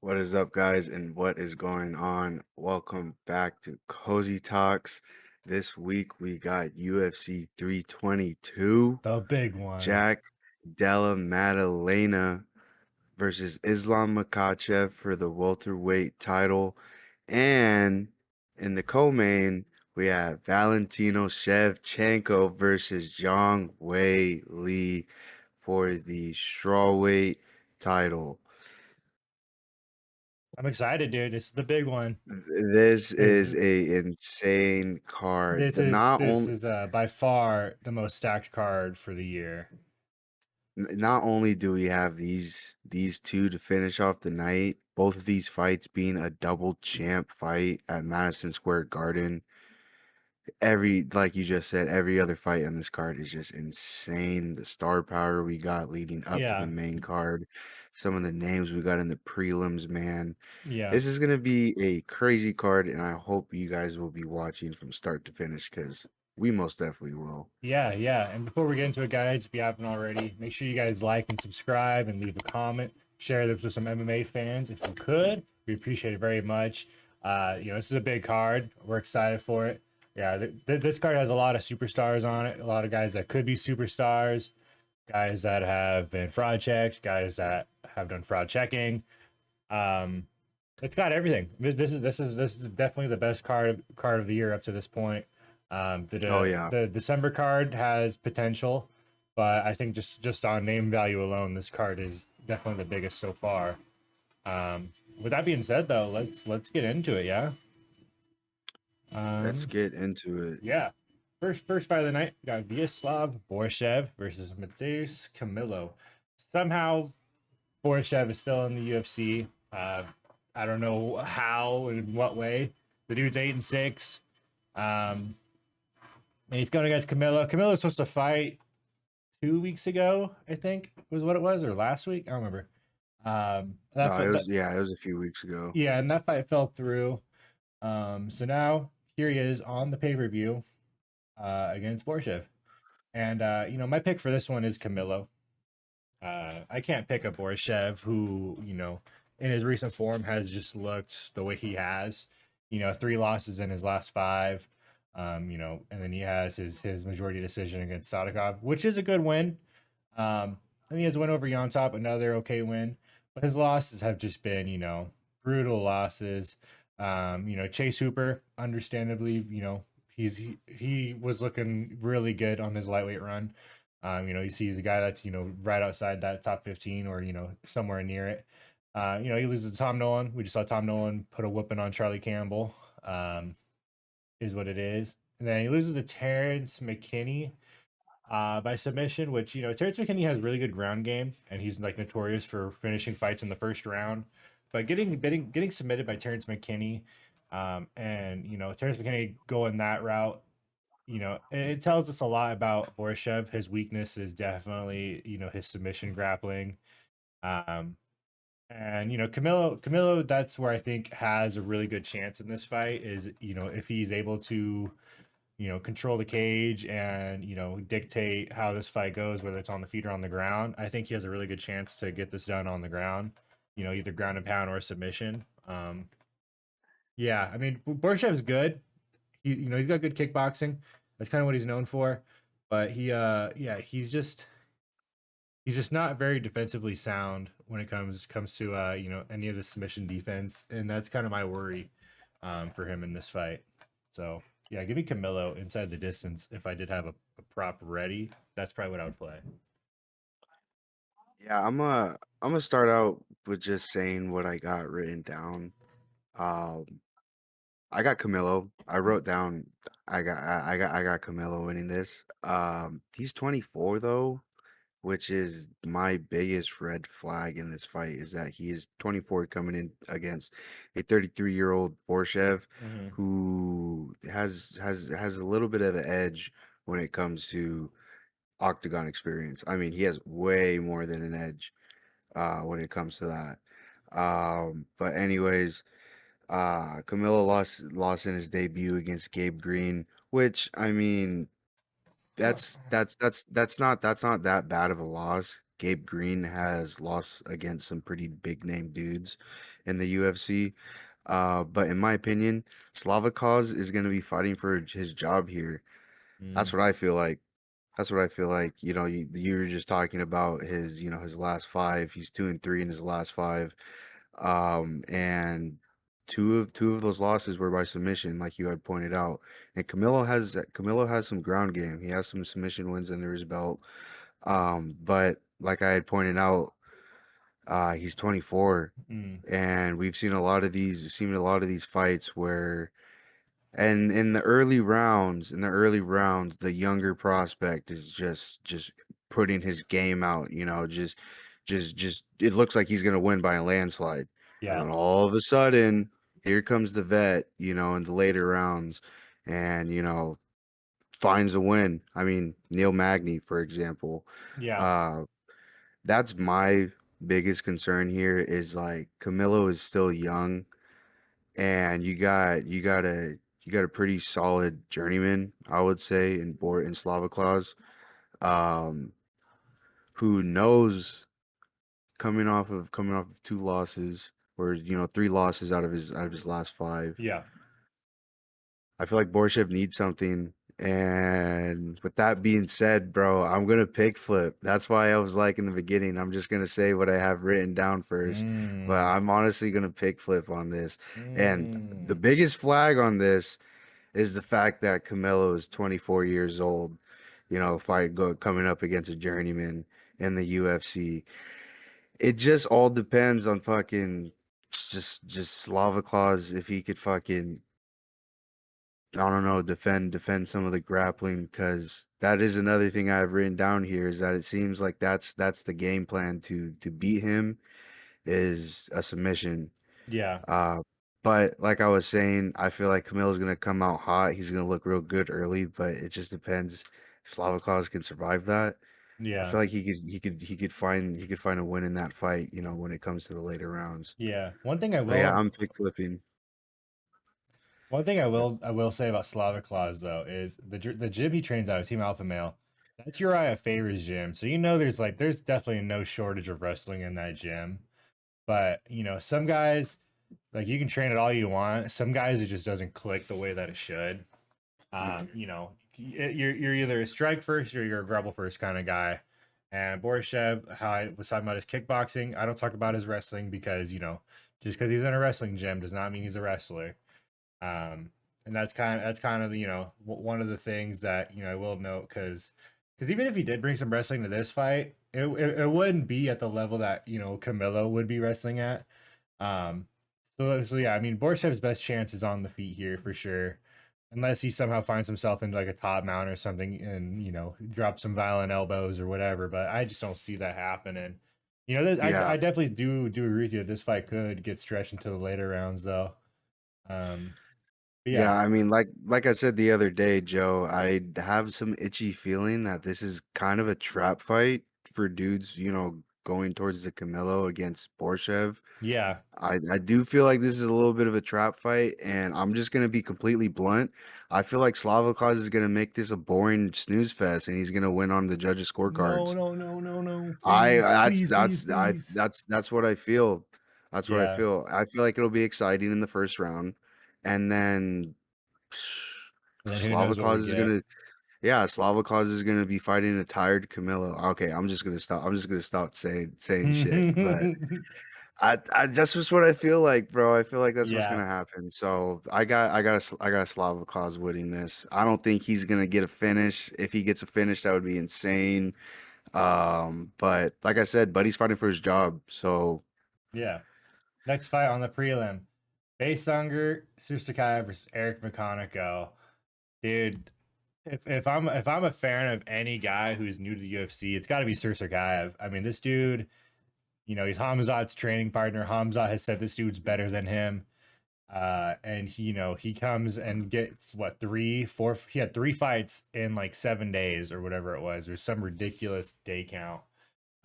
What is up, guys, and what is going on? Welcome back to Cozy Talks. This week we got UFC 322, The big one. Jack Della Maddalena versus Islam Makhachev for the welterweight title. And in the co-main, we have Valentino Shevchenko versus Zhang Wei Li for the strawweight title. I'm excited, dude. This is the big one. This This is is a insane card. this The is not this only is by far the most stacked card for the year. not only do we have these two to finish off the night, both of these fights being a double champ fight at Madison Square Garden. Every like you just said, every other fight on this card is just insane. The star power we got leading up to the Yeah, main card, some of the names we got in the prelims, man. yeah, This is gonna be a crazy card, and I hope you guys will be watching from start to finish because we most definitely will. yeah. And before we get into it, guys, if you haven't already, make sure you guys like and subscribe and leave a comment. Share this with some MMA fans if you could. We appreciate it very much. This is a big card. We're excited for it. Yeah, this card has a lot of superstars on it. A lot of guys that could be superstars, guys that have been fraud checked, guys that have done fraud checking. Um, it's got everything. This is definitely the best card of the year up to this point. Oh yeah, The December card has potential, but I think just on name value alone, this card is definitely the biggest so far. With that being said, though, let's get into it. Yeah. let's Um, get into it. yeah. First fight of the night, we got Vyacheslav Borshev versus Mateusz Camilo. Somehow Borshev is still in the UFC. I don't know how and what way. The dude's 8-6. Um, and he's going against Camilo. Camilo was supposed to fight 2 weeks ago, I think was what it was, or last week. I don't remember. No, it was a few weeks ago. Yeah, and that fight fell through. So now here he is on the pay per view against Borshev, and my pick for this one is Camilo. I can't pick a Borshev who, in his recent form has just looked the way he has. 3 losses in his last five. And then he has his majority decision against Sadikov, which is a good win. And he has a win over Yontop, another okay win. But his losses have just been, brutal losses. Chase Hooper, understandably, he was looking really good on his lightweight run. He sees a guy that's, right outside that top 15 or, somewhere near it. He loses to Tom Nolan. We just saw Tom Nolan put a whooping on Charlie Campbell, is what it is. And then he loses to Terrence McKinney by submission, which, Terrence McKinney has really good ground game and he's like notorious for finishing fights in the first round. But getting submitted by Terrence McKinney, and Terrence McKinney going that route, it tells us a lot about Borshev. His weakness is definitely, his submission grappling. Um, and Camilo, that's where I think has a really good chance in this fight is, if he's able to, control the cage and, dictate how this fight goes, whether it's on the feet or on the ground. I think he has a really good chance to get this done on the ground, either ground and pound or submission. Yeah, I mean, Borshev's good. He's got good kickboxing. That's kind of what he's known for. But yeah, he's just not very defensively sound when it comes to any of the submission defense, and that's kind of my worry for him in this fight. So yeah, give me Camilo inside the distance. If I did have a prop ready, that's probably what I would play. Yeah, I'm gonna start out with just saying what I got written down. Um, I got Camilo. I wrote down I got Camilo winning this. He's 24 though, which is my biggest red flag in this fight is that he is 24 coming in against a 33-year-old Borshev Mm-hmm. who has a little bit of an edge when it comes to octagon experience. I mean, he has way more than an edge when it comes to that. But anyways, Camilo lost in his debut against Gabe Green, which I mean, that's not that bad of a loss Gabe Green has lost against some pretty big name dudes in the UFC. But in my opinion, Slavakos is going to be fighting for his job here. That's Mm, what I feel like. That's what I feel like. You were just talking about his, his last five. He's 2-3 in his last five. And two of those losses were by submission, like you had pointed out. And Camilo has some ground game. He has some submission wins under his belt. But like I had pointed out, he's 24, mm, and we've seen a lot of these fights where, and in the early rounds, the younger prospect is just putting his game out, just it looks like he's gonna win by a landslide. And yeah, then all of a sudden, here comes the vet, in the later rounds, and finds a win. I mean, Neil Magny, for example. yeah, Uh, that's my biggest concern here is like Camilo is still young, and you got a pretty solid journeyman, I would say, in Slava Claus, um, who knows, coming off of two losses, or three losses out of his last five. yeah. I feel like Borshev needs something. And with that being said, bro, I'm gonna pick flip. That's why I was like in the beginning, I'm just gonna say what I have written down first. But Mm, I'm honestly gonna pick flip on this. And the mm. biggest flag on this is the fact that Canelo is 24 years old, coming up against a journeyman in the UFC. It just all depends on fucking just Slava Claus, if he could fucking, I don't know, defend some of the grappling, because that is another thing I have written down here, is that it seems like that's the game plan to beat him, is a submission. Yeah, Uh, but like I was saying, I feel like Camilo's gonna come out hot. He's gonna look real good early, but it just depends if Slava Claus can survive that. I yeah, feel like he could find a win in that fight, when it comes to the later rounds. yeah. So yeah, I'm pick flipping. One thing I will say about Slavic Claus though is the gym he trains out of, Team Alpha Male. That's Uriah Favor's gym, so there's definitely no shortage of wrestling in that gym. But some guys, like, you can train it all you want. Some guys, it just doesn't click the way that it should. Mhm. You're either a strike first or you're a grapple first kind of guy. And Borishev, how I was talking about his kickboxing, I don't talk about his wrestling because just because he's in a wrestling gym does not mean he's a wrestler. Um, and that's kind of one of the things that I will note, because even if he did bring some wrestling to this fight, it wouldn't be at the level that Camilo would be wrestling at. Um, so yeah, I mean, Borshev's best chance is on the feet here for sure, unless he somehow finds himself into like a top mount or something and drop some violent elbows or whatever. But I just don't see that happening. I Yeah. definitely do agree with you that this fight could get stretched into the later rounds though. Um, but Yeah, yeah, I mean, like I said the other day, Joe, I have some itchy feeling that this is kind of a trap fight for dudes, going towards the Canelo against Borshev. yeah, I do feel like this is a little bit of a trap fight, and I'm just gonna be completely blunt. I feel like Slavokaz is gonna make this a boring snooze fest, and he's gonna win on the judges' no, scorecards. no, no, no, no, I please, that's please, please, that's I please. that's what I feel. That's what I Yeah, feel. I feel like it'll be exciting in the first round, and then and then who knows what Slavokaz we is get? gonna, yeah, Slavokaz is gonna be fighting a tired Camilo. Okay, I'm just gonna stop. I'm just gonna stop saying shit. But that's just what I feel like, bro. I feel like that's what's Yeah, gonna happen. So I got a Slavokaz winning this. I don't think he's gonna get a finish. If he gets a finish, that would be insane. But like I said, Buddy's fighting for his job. So yeah. Next fight on the prelim. Basehunger, Susakaya versus Eric McConico. Dude, if I'm a fan of any guy who's new to the UFC, it's got to be Sursakayev. I mean, this dude, he's Hamzat's training partner. Hamzat has said this dude's better than him. And he comes and gets what, three, four. He had three fights in like 7 days or whatever it was. There's some ridiculous day count.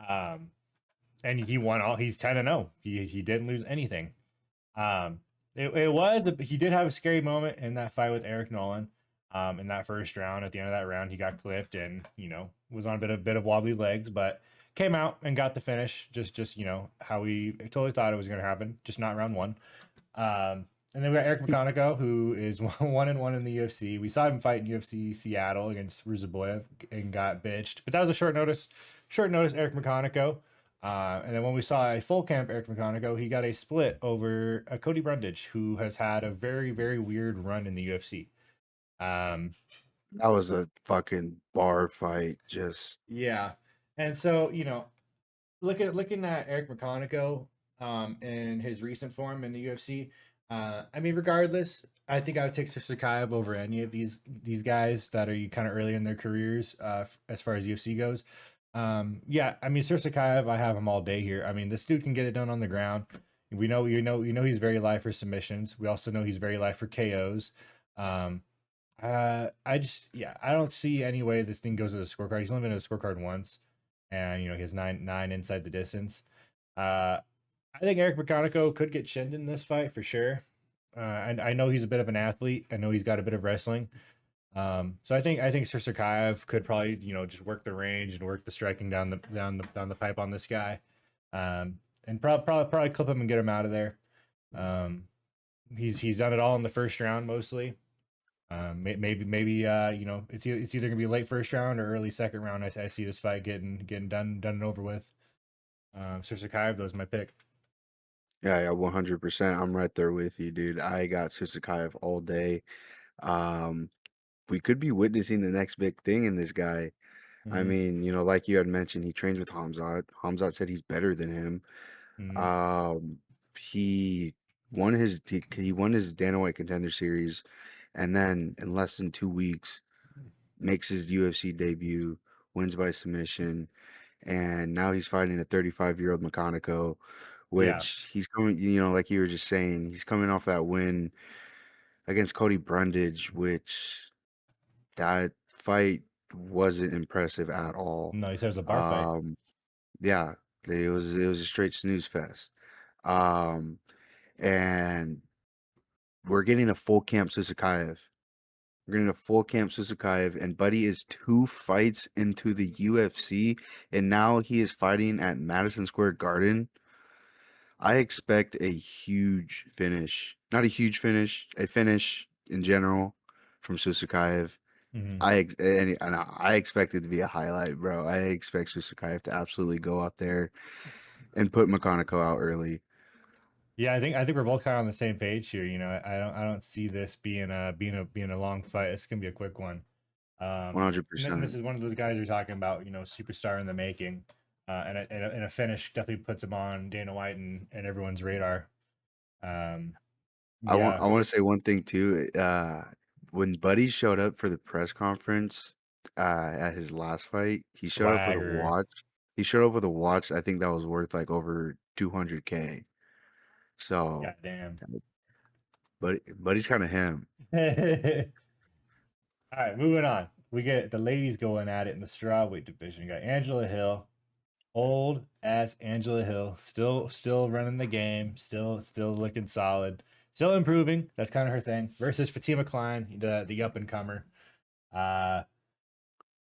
Um, and he won all. He's 10-0. He didn't lose anything. Um, he did have a scary moment in that fight with Eric Nolan. In that first round, at the end of that round, he got clipped and was on a bit of wobbly legs, but came out and got the finish, just how we totally thought it was going to happen, just not round one. And then we got Eric McConaughey, who is 1-1 in the UFC. We saw him fight in UFC Seattle against Ruzaboyev and got bitched, but that was a short notice Eric McConaughey. And then when we saw a full camp Eric McConaughey, he got a split over Cody Brundage, who has had a very, very weird run in the UFC. Um, That was a fucking bar fight. Just yeah, and so looking at Eric McConaughey, in his recent form in the UFC, I mean, regardless, I think I would take Sakaev over any of these guys that are kind of early in their careers, as far as UFC goes. Yeah, I mean, Sakaev, I have him all day here. I mean, this dude can get it done on the ground. We know he's very live for submissions. We also know he's very live for KOs. Um, I don't see any way this thing goes to the scorecard. He's only been to the scorecard once, and he has nine inside the distance. I think Eric McConaughey could get chinned in this fight for sure. And I know he's a bit of an athlete. I know he's got a bit of wrestling. So I think Sir Sakaev could probably just work the range and work the striking down the pipe on this guy, and probably clip him and get him out of there. He's done it all in the first round mostly. Maybe it's either gonna be late first round or early second round. I see this fight getting done and over with. Sir Sakaev, that was my pick. yeah, 100%. I'm right there with you, dude. I got Susakayev all day. Um, we could be witnessing the next big thing in this guy. I Mm-hmm. mean, like you had mentioned, he trains with Hamzat. Hamzat said he's better than him. Mm-hmm. Um, he he won his Dana White Contender Series, and then in less than 2 weeks makes his UFC debut, wins by submission, and now he's fighting a 35-year-old McConaughey, Yeah, which he's coming, like you were just saying, he's coming off that win against Cody Brundage, which that fight wasn't impressive at all. no, he says a bar fight. Um, yeah, it was a straight snooze fest. Um, and we're getting a full camp Susakayev. We're getting a full camp Susakayev, and Buddy is 2 fights into the UFC, and now he is fighting at Madison Square Garden. I expect a huge finish. Not a huge finish, a finish in general from Susakayev. Mm-hmm. I expect it to be a highlight, bro. I expect Susakayev to absolutely go out there and put McConaughey out early. Yeah, I think we're both kind of on the same page here. I don't see this being a long fight. It's gonna be a quick one. And this 100%. is one of those guys you're talking about. Superstar in the making. And a finish definitely puts him on Dana White and everyone's radar. Um, I want yeah, I want to say one thing too. When Buddy showed up for the press conference at his last fight, he showed up with a swagger. watch. He showed up with a watch. I think that was worth like over 200K. So, Goddamn. Buddy's kind of him. All right, moving on. We get the ladies going at it in the strawweight division. We got Angela Hill, old ass Angela Hill, still running the game, still looking solid, still improving. That's kind of her thing. Versus Fatima Klein, the up and comer. Uh,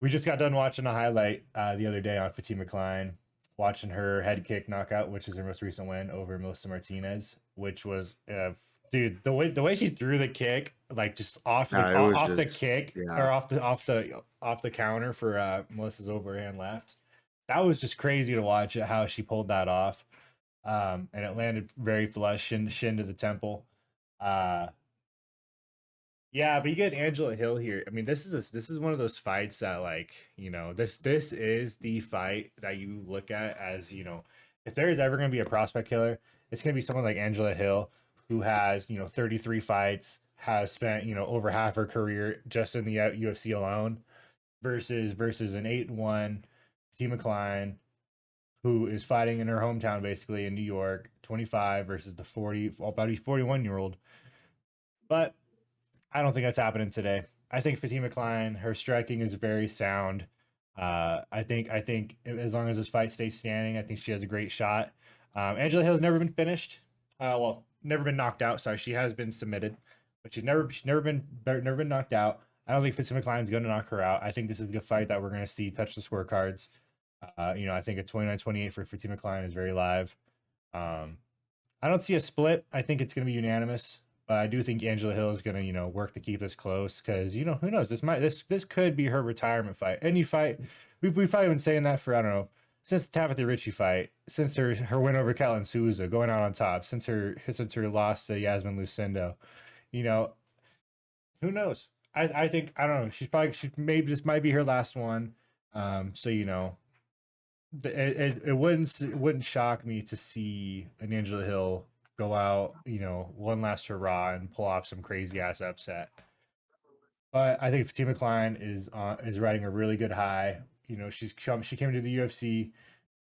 we just got done watching a highlight the other day on Fatima Klein, watching her head kick knockout, which is her most recent win over Melissa Martinez, which was dude, the way she threw the kick, like just off the Nah, it was off the just kick yeah. or off the counter for Melissa's overhand left. That was just crazy to watch how she pulled that off. And it landed very flush, shin to the temple. Uh, yeah, but you get Angela Hill here. I mean, this is one of those fights that, like, this is the fight that you look at as, if there is ever going to be a prospect killer, it's going to be someone like Angela Hill, who has 33 fights, has spent over half her career just in the UFC alone, versus an 8-1 Fatima Klein, who is fighting in her hometown basically in New York, 25 versus the 41-year-old. But I don't think that's happening today. I think Fatima Klein, her striking is very sound. I think as long as this fight stays standing, I think she has a great shot. Angela Hill's never been finished. Well, never been knocked out. Sorry, she has been submitted, but she's never been knocked out. I don't think Fatima Klein's going to knock her out. I think this is a good fight that we're going to see touch the scorecards. I think a 29-28 for Fatima Klein is very live. Um, I don't see a split. I think it's going to be unanimous. But I do think Angela Hill is going to, work to keep this close because, who knows? This could be her retirement fight. Any fight, we've probably been saying that for I don't know since the Tabitha Ritchie fight, since her win over Caitlin Souza, going out on top, since her loss to Yasmin Lucindo. You know, who knows? I think I don't know. Maybe this might be her last one. So it wouldn't shock me to see an Angela Hill go out, one last hurrah and pull off some crazy ass upset. But I think Fatima Klein is riding a really good high. She came to the UFC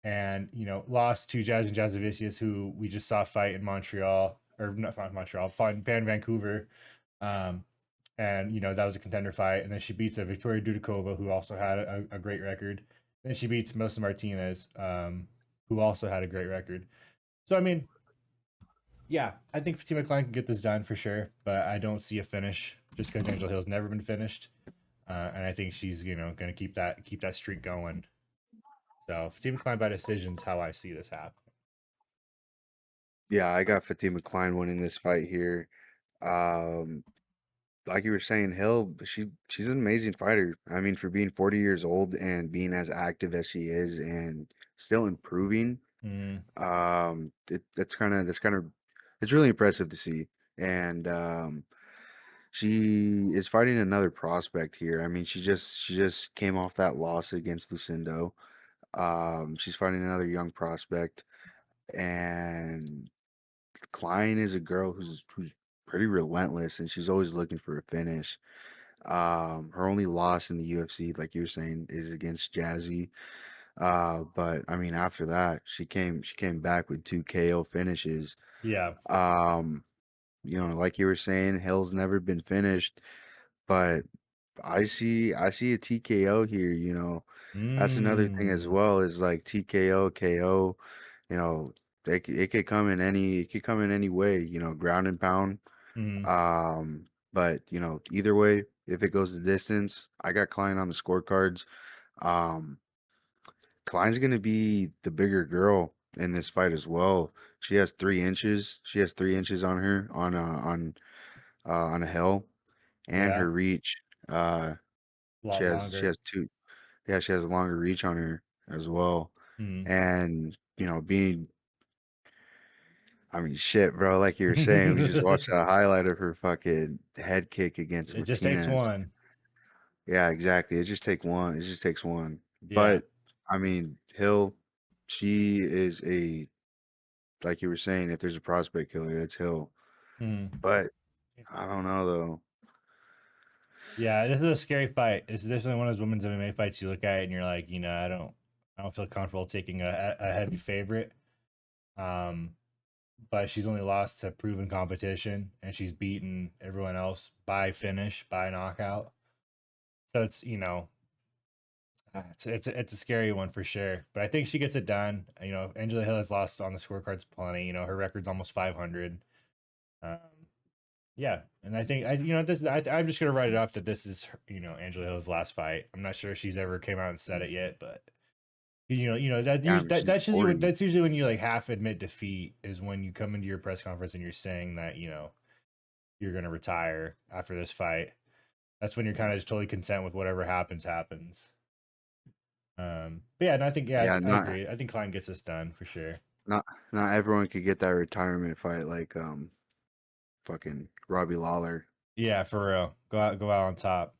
and lost to Jasmine Jasovicius, who we just saw fight in Montreal, or not Montreal, fought in Vancouver. Um, and that was a contender fight. And then she beats a Victoria Dudikova, who also had a great record. Then she beats Melissa Martinez, who also had a great record. So I mean, yeah, I think Fatima Klein can get this done for sure, but I don't see a finish just because Angela Hill's never been finished, and I think she's going to keep that streak going. So Fatima Klein by decision is how I see this happen. Yeah, I got Fatima Klein winning this fight here. Um, like you were saying, Hill, she's an amazing fighter. I mean, for being 40 years old and being as active as she is and still improving, Mm, that's kind of it's really impressive to see. And she is fighting another prospect here. I mean, she just came off that loss against Lucindo. She's fighting another young prospect, and Klein is a girl who's pretty relentless, and she's always looking for a finish. Her only loss in the UFC, like you were saying, is against Jazzy. But I mean, after that, she came back with two KO finishes. yeah. Um, like you were saying, Hill's never been finished, but I see a TKO here. That's another thing as Mm, well is like TKO, KO. You know, it could come in any way. Ground and pound. mm, But either way, if it goes the distance, I got Klein on the scorecards. Um, Klein's gonna be the bigger girl in this fight as well. She has 3 inches. She has 3 inches on her on a hill, and yeah. her reach. A She lot has she longer. has two. Yeah, she has a longer reach on her as well. Mm. And being, I mean, shit, bro. Like you were saying, we just watched a highlight of her fucking head kick against It just takes Martinez. one. Yeah, exactly. It just take one. It just takes one. Yeah. But I mean, Hill, she is like you were saying, if there's a prospect killer, it's Hill. Mm. But I don't know though. Yeah, this is a scary fight. This is definitely one of those women's MMA fights you look at and you're like, I don't feel comfortable taking a heavy favorite. Um, but she's only lost to proven competition and she's beaten everyone else by finish, by knockout. So it's a scary one for sure. But I think she gets it done. Angela Hill has lost on the scorecards plenty. Her record's almost 500. Um, yeah, and I think I'm just gonna write it off that this is Angela Hill's last fight. I'm not sure if she's ever came out and said it yet, but Yeah, I mean, she's that's 40. usually when you like half admit defeat is when you come into your press conference and you're saying that you're gonna retire after this fight. That's when you're kind of just totally content with whatever happens. But yeah, and I think Yeah, I not agree. I think Klein gets this done for sure. not not everyone could get that retirement fight like fucking Robbie Lawler. Yeah, for real. Go out on top.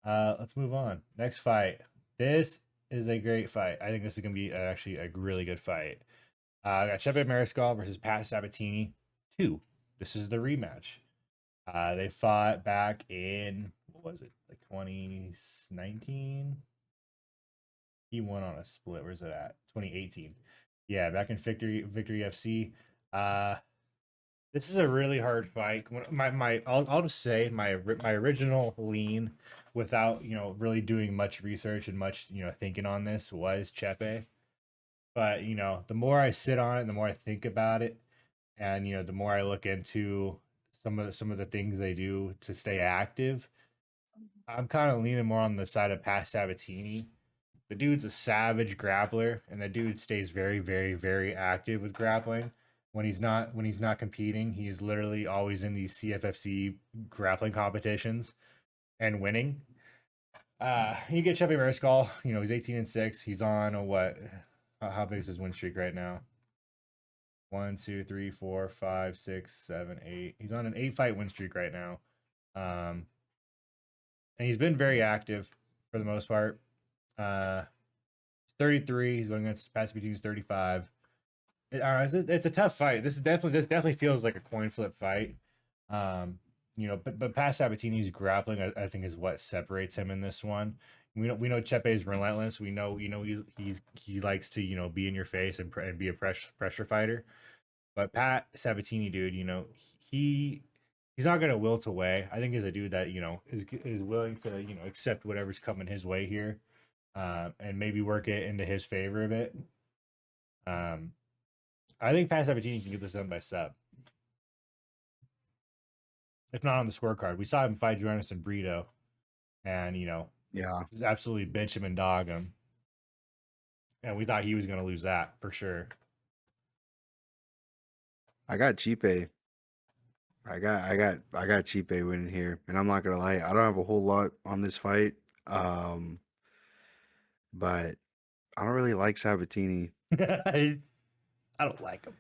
Let's move on. Next fight. This is a great fight. I think this is gonna be actually a really good fight. I got Chepe Mariscal versus Pat Sabatini 2. This is the rematch. They fought back in what was it, like 2019? He won on a split. Where's it at? 2018. Yeah, back in Victory FC. Uh, this is a really hard fight. I'll just say my original lean, without really doing much research and much thinking on this, was Chepe. But the more I sit on it, the more I think about it, and the more I look into some of the things they do to stay active, I'm kind of leaning more on the side of Pat Sabatini. The dude's a savage grappler, and the dude stays very, very, very active with grappling. When he's not competing, he's literally always in these CFFC grappling competitions and winning. You get Chepe Mariscal, he's 18-6. He's on a what? How big is his win streak right now? One, two, three, four, five, six, seven, eight. He's on an 8-fight win streak right now. Um, and he's been very active for the most part. He's 33. He's going against Pacific who's 35. It's a tough fight. This definitely feels like a coin flip fight. Um, but past Sabatini's grappling, I think, is what separates him in this one. We know Chepe is relentless. He likes to be in your face and be a pressure fighter. But Pat Sabatini, dude, he he's not gonna wilt away. I think he's a dude that is willing to accept whatever's coming his way here, and maybe work it into his favor a bit. Um, I think Pat Sabatini can get this done by sub, if not on the scorecard. We saw him fight Jonathan Brito, and Yeah, just absolutely bitch him and dog him, and we thought he was gonna lose that for sure. I got Chipe. I got Chipe winning here, and I'm not gonna lie, I don't have a whole lot on this fight, um, but I don't really like Sabatini. I don't like him.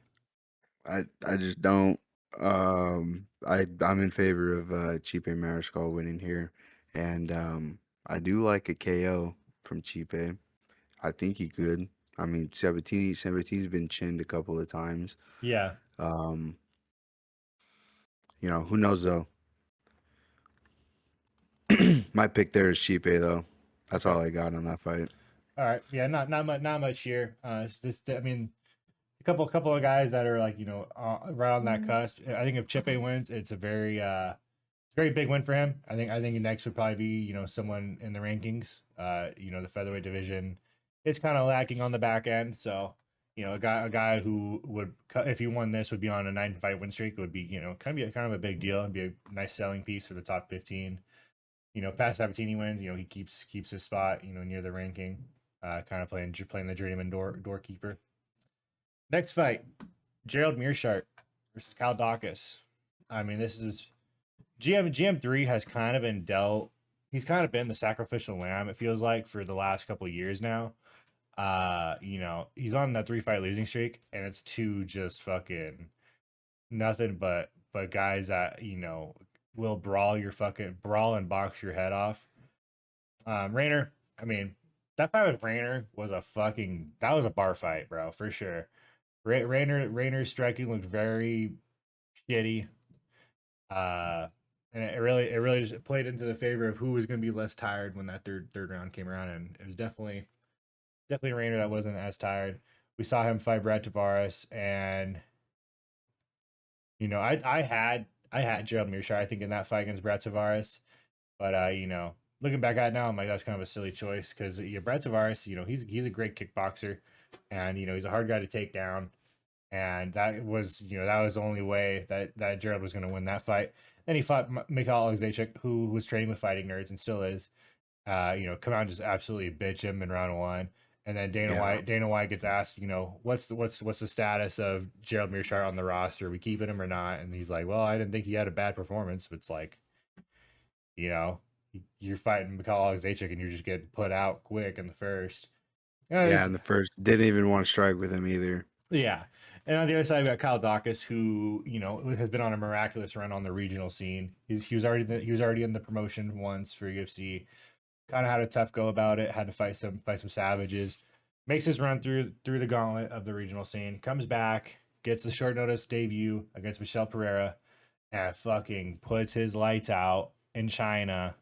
I just don't. I'm in favor of Chipe Mariscal winning here, and I do like a KO from Chipe. I think he could. I mean, Sabatini's been chinned a couple of times. Yeah. Um, who knows though? My pick there is Chipe though. That's Okay. all I got on that fight. All right. Yeah. Not much here. It's just I mean a couple of guys that are like right on that cusp. I think if Chipe wins, it's a very big win for him. I think next would probably be someone in the rankings. The featherweight division is kind of lacking on the back end, so a guy who would if he won this would be on a 9-fight win streak. It would be kind of a big deal. It'd be a nice selling piece for the top 15. If Pat Sabatini wins, he keeps his spot near the ranking. Kind of playing the journeyman doorkeeper. Next fight, Gerald Mearshart versus Kyle Dawkins. I mean, this is GM3 has kind of been dealt. He's kind of been the sacrificial lamb. It feels like for the last couple of years now. He's on that 3-fight losing streak, and it's two just fucking nothing but guys that will brawl and box your head off. Rainer, I mean, that fight with Rainer was that was a bar fight, bro, for sure. Rainer's striking looked very shitty. Uh, and it really just played into the favor of who was going to be less tired when that third round came around, and it was definitely Rainer that wasn't as tired. We saw him fight Brad Tavares, and I had Gerald Mearshart, I think, in that fight against Brad Tavares, but looking back at it now, I'm like, that's kind of a silly choice because Brad Tavares, he's a great kickboxer, and he's a hard guy to take down. And that was the only way that Gerald was going to win that fight. Then he fought Mikhail Alexeychuk, who was training with Fighting Nerds and still is. Come out and just absolutely bitch him in round one. And then Yeah, Dana White gets asked, what's the status of Gerald Mearshart on the roster? Are we keeping him or not? And he's like, well, I didn't think he had a bad performance. But it's like, you know, you're fighting Mikhail Alexeychuk and you just get put out quick in the first. yeah. And the first didn't even want to strike with him either. Yeah. And on the other side, we got Kyle Dawkins, who has been on a miraculous run on the regional scene. He was already in the promotion once for UFC. Kind of had a tough go about it. Had to fight some savages. Makes his run through the gauntlet of the regional scene. Comes back, gets the short notice debut against Michel Pereira, and fucking puts his lights out in China.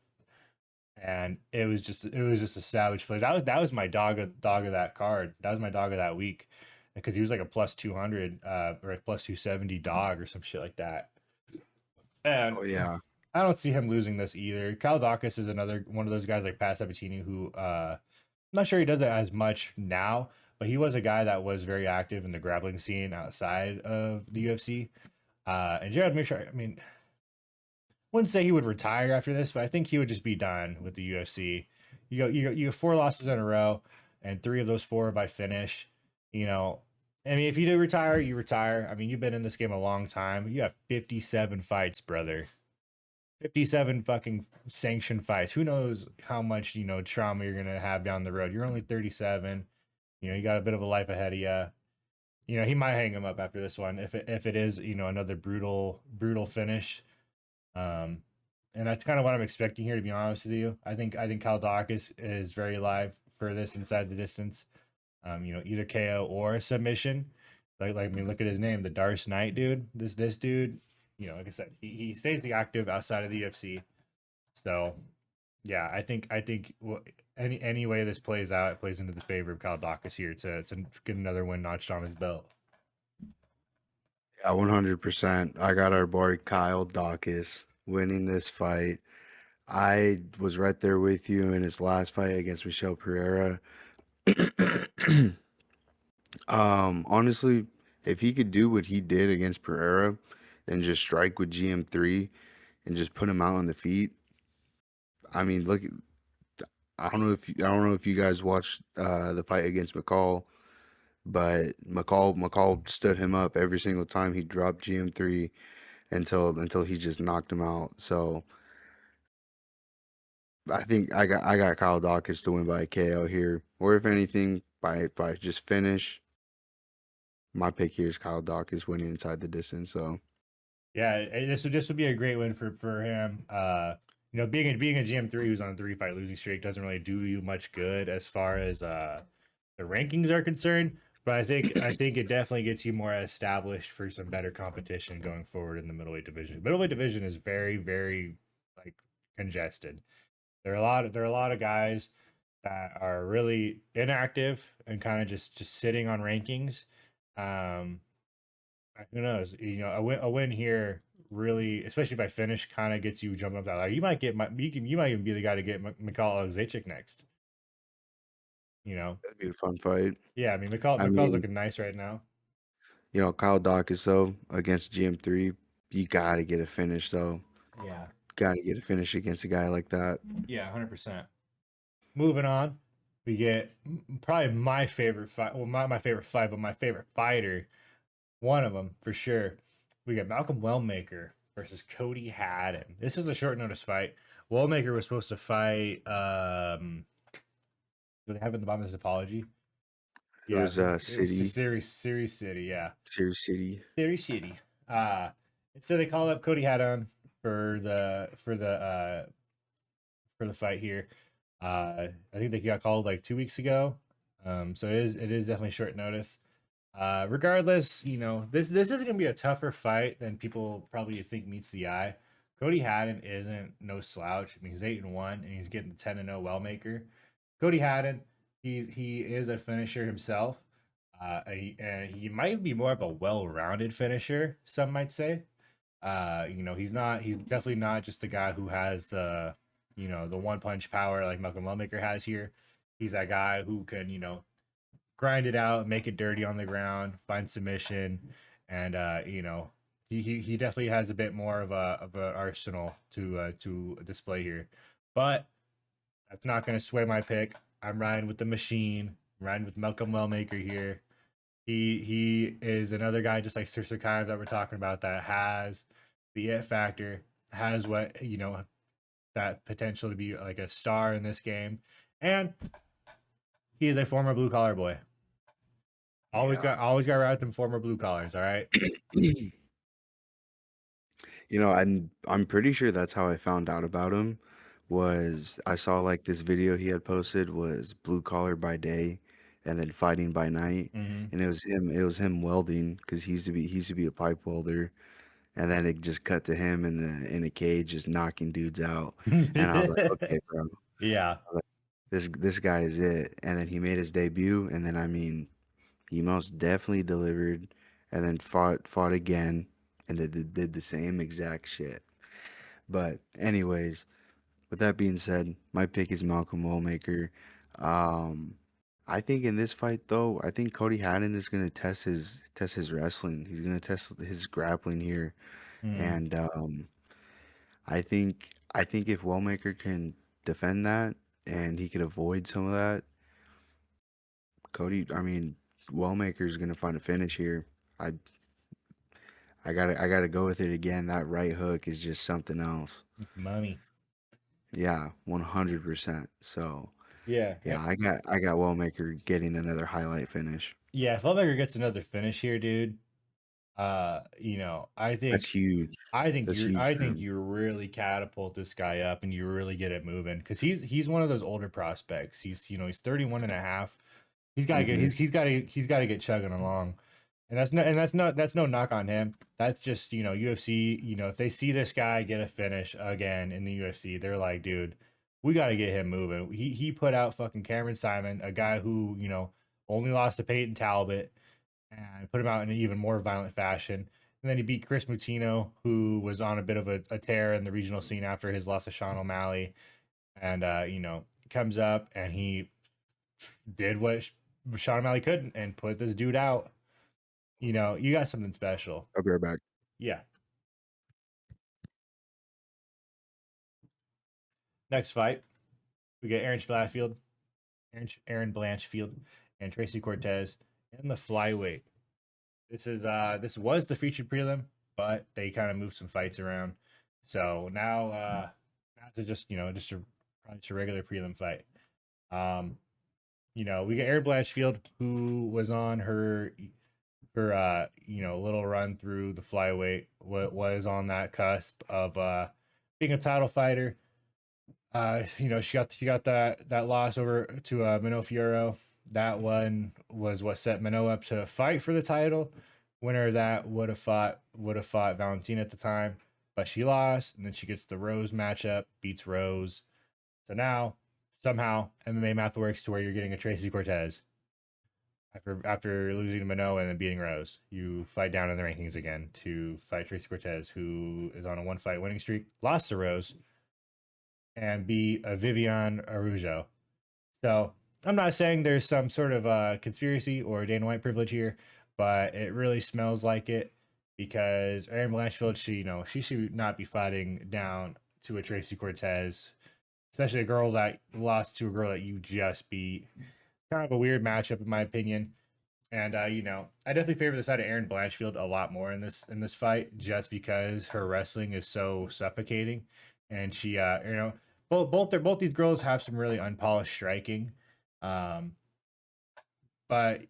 And it was just a savage play. That was my dog of that card. That was my dog of that week because he was like a plus 200 or a plus 270 dog or some shit like that. And Oh yeah, I don't see him losing this either. Kyle Dawkins is another one of those guys like Pat Sabatini who I'm not sure he does it as much now, but he was a guy that was very active in the grappling scene outside of the UFC. And Jared Mearshart, I mean, wouldn't say he would retire after this, but I think he would just be done with the UFC. you got 4 losses in a row, and 3 of those 4 are by finish. You know, I mean, if you do retire, you retire. I mean, you've been in this game a long time. You have 57 fights, brother. 57 fucking sanctioned fights. Who knows how much, trauma you're gonna have down the road. You're only 37. You got a bit of a life ahead of you. He might hang him up after this one if it is, another brutal finish. Um, and that's kind of what I'm expecting here, to be honest with you. I think Kyle Dawkins is very live for this inside the distance. Either KO or a submission. I mean, look at his name, the Darce Knight dude. This dude, like I said, he stays the active outside of the UFC. So yeah, I think any way this plays out, it plays into the favor of Kyle Dawkins here to get another win notched on his belt. Yeah, 100%. I got our boy Kyle Dawkins winning this fight. I was right there with you in his last fight against Michelle Pereira. Honestly, if he could do what he did against Pereira and just strike with GM3 and just put him out on the feet, I mean, look, I don't know if you guys watched the fight against McCall, but McCall stood him up every single time he dropped GM3 until he just knocked him out. So I think I got Kyle Dawkins to win by KO here, or if anything by just finish. My pick here is Kyle Dawkins winning inside the distance. So Yeah, this would be a great win for him. Being a GM3 who's on a 3 fight losing streak doesn't really do you much good as far as the rankings are concerned. But I think it definitely gets you more established for some better competition going forward in the middleweight division. Middleweight division is very, very like congested. There are a lot of guys that are really inactive and kind of just sitting on rankings. Um, who knows? A win here really, especially by finish, kind of gets you jumping up that ladder. You might even be the guy to get Mikhail Zajic next. You know, that'd be a fun fight. yeah. I mean, Mikhail's I mean, looking nice right now. Kyle Dawkins though against GM3, you gotta get a finish though. Yeah, Gotta get a finish against a guy like that. yeah, 100%. Moving on, we get probably my favorite fight. Well, not my favorite fight, but my favorite fighter. One of them for sure. We got Malcolm Wellmaker versus Cody Haddon. This is a short notice fight. Wellmaker was supposed to fight. Do they have it in the bottom of his apology? It Yeah, was it was City, Series City. Yeah, Series City. Series City. Uh, and so they called up Cody Haddon for the fight here. I think they got called like 2 weeks ago. So it is definitely short notice. Regardless, this is gonna be a tougher fight than people probably think meets the eye. Cody Haddon isn't no slouch. I mean, he's 8-1 and he's getting the 10-0 well maker. Cody Haddon, he is a finisher himself. And he might be more of a well-rounded finisher, some might say. He's definitely not just the guy who has the one punch power like Malcolm Wellmaker has here. He's that guy who can, grind it out, make it dirty on the ground, find submission, and he definitely has a bit more of an arsenal to display here. But that's not going to sway my pick. I'm riding with the machine. I'm riding with Malcolm Wellmaker here. He is another guy just like Sir Sakaev that we're talking about that has the it factor, has what that potential to be like a star in this game, and he is a former blue collar boy. Yeah. Always got to ride them former blue collars. All right. I'm pretty sure that's how I found out about him. Was I saw like this video he had posted was blue collar by day, and then fighting by night, Mm-hmm. and it was him welding because he used to be a pipe welder, and then it just cut to him in a cage just knocking dudes out, and I was like, okay, bro, Yeah. like, this guy is it, and then he made his debut, and then I mean he most definitely delivered, and then fought again, and did the same exact shit. But anyways, with that being said, my pick is Malcolm Wellmaker. Um, I think in this fight though, I think Cody Haddon is gonna test his wrestling. He's gonna test his grappling here, Mm. and I think if Wellmaker can defend that, and he could avoid some of that, Cody, I mean, Wellmaker's gonna find a finish here. I I gotta go with it again. That right hook is just something else. Money. Yeah, 100%. So Yeah. yeah, I got Wellmaker getting another highlight finish. Yeah, if Lawmaker gets another finish here, dude, I That's think huge. That's huge I for think him. you really catapult this guy up and you really get it moving because he's one of those older prospects. He's 31 and a half. He's got to get Hmm. he's got to get chugging along. And that's no knock on him. That's just, UFC, if they see this guy get a finish again in the UFC, they're like, dude, we got to get him moving. He put out fucking Cameron Simon, a guy who, only lost to Peyton Talbot and put him out in an even more violent fashion. And then he beat Chris Mutino, who was on a bit of a tear in the regional scene after his loss to Sean O'Malley. And, comes up and he did what Sean O'Malley couldn't and put this dude out. You got something special. I'll be right back. Yeah. Next fight, we get Aaron Blanchfield, and Tracy Cortez in the flyweight. This was the featured prelim, but they kind of moved some fights around. So now to probably just a regular prelim fight. Um, we get Aaron Blanchfield, who was on her little run through the flyweight, was on that cusp of being a title fighter. She got that loss over to Mino Fioro. That one was what set Mino up to fight for the title. Winner of that would have fought Valentina at the time, but she lost, and then she gets the Rose matchup, beats Rose. So now somehow MMA math works to where you're getting a Tracy Cortez after losing to Mino and then beating Rose. You fight down in the rankings again to fight Tracy Cortez, who is on a one fight winning streak, lost to Rose, and be a Vivian Arujo. So I'm not saying there's some sort of conspiracy or Dana White privilege here, but it really smells like it because Erin Blanchfield, she should not be fighting down to a Tracy Cortez, especially a girl that lost to a girl that you just beat. Kind of a weird matchup in my opinion. And I definitely favor the side of Erin Blanchfield a lot more in this fight, just because her wrestling is so suffocating, and she, both these girls have some really unpolished striking, um, but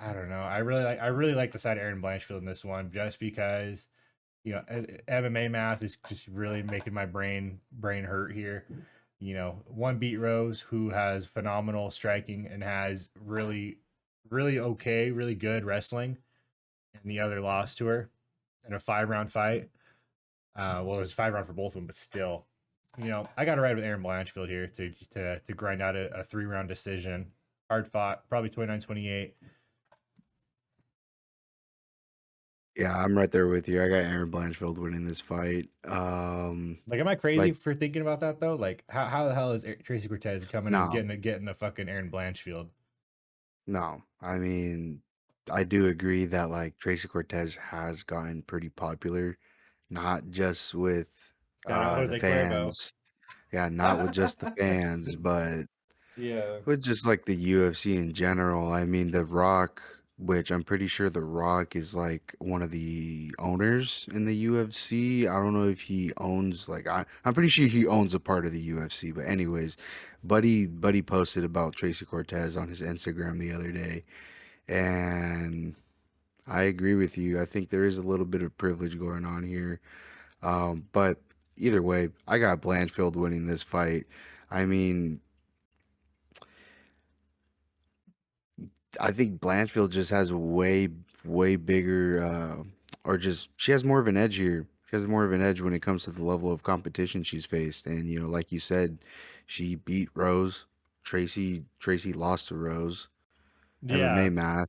I don't know. I really like the side of Erin Blanchfield in this one, just because MMA math is just really making my brain hurt here. One beat Rose, who has phenomenal striking and has really, really okay, really good wrestling, and the other lost to her in a 5 round fight. Well, it was 5 round for both of them, but still, I got to ride with Aaron Blanchfield here to grind out a 3 round decision. Hard fought, probably 29-28. Yeah, I'm right there with you. I got Aaron Blanchfield winning this fight. Like, am I crazy Like for thinking about that though? Like, how the hell is Tracy Cortez coming and no, getting a fucking Aaron Blanchfield? no. I mean, I do agree that like Tracy Cortez has gotten pretty popular, not just with Shout out the Jose Cuervo. fans. Yeah, not with just the fans, but Yeah. with just like the UFC in general. I mean, The Rock, which I'm pretty sure The Rock is like one of the owners in the UFC. I don't know if he owns like I'm pretty sure he owns a part of the UFC. But anyways, Buddy posted about Tracy Cortez on his Instagram the other day, and I agree with you. I think there is a little bit of privilege going on here. But either way, I got Blanchfield winning this fight. I mean, I think Blanchfield just has a way bigger, or just she has more of an edge here. She has more of an edge when it comes to the level of competition she's faced. And like you said, she beat Rose. Tracy lost to Rose. MMA Yeah, math.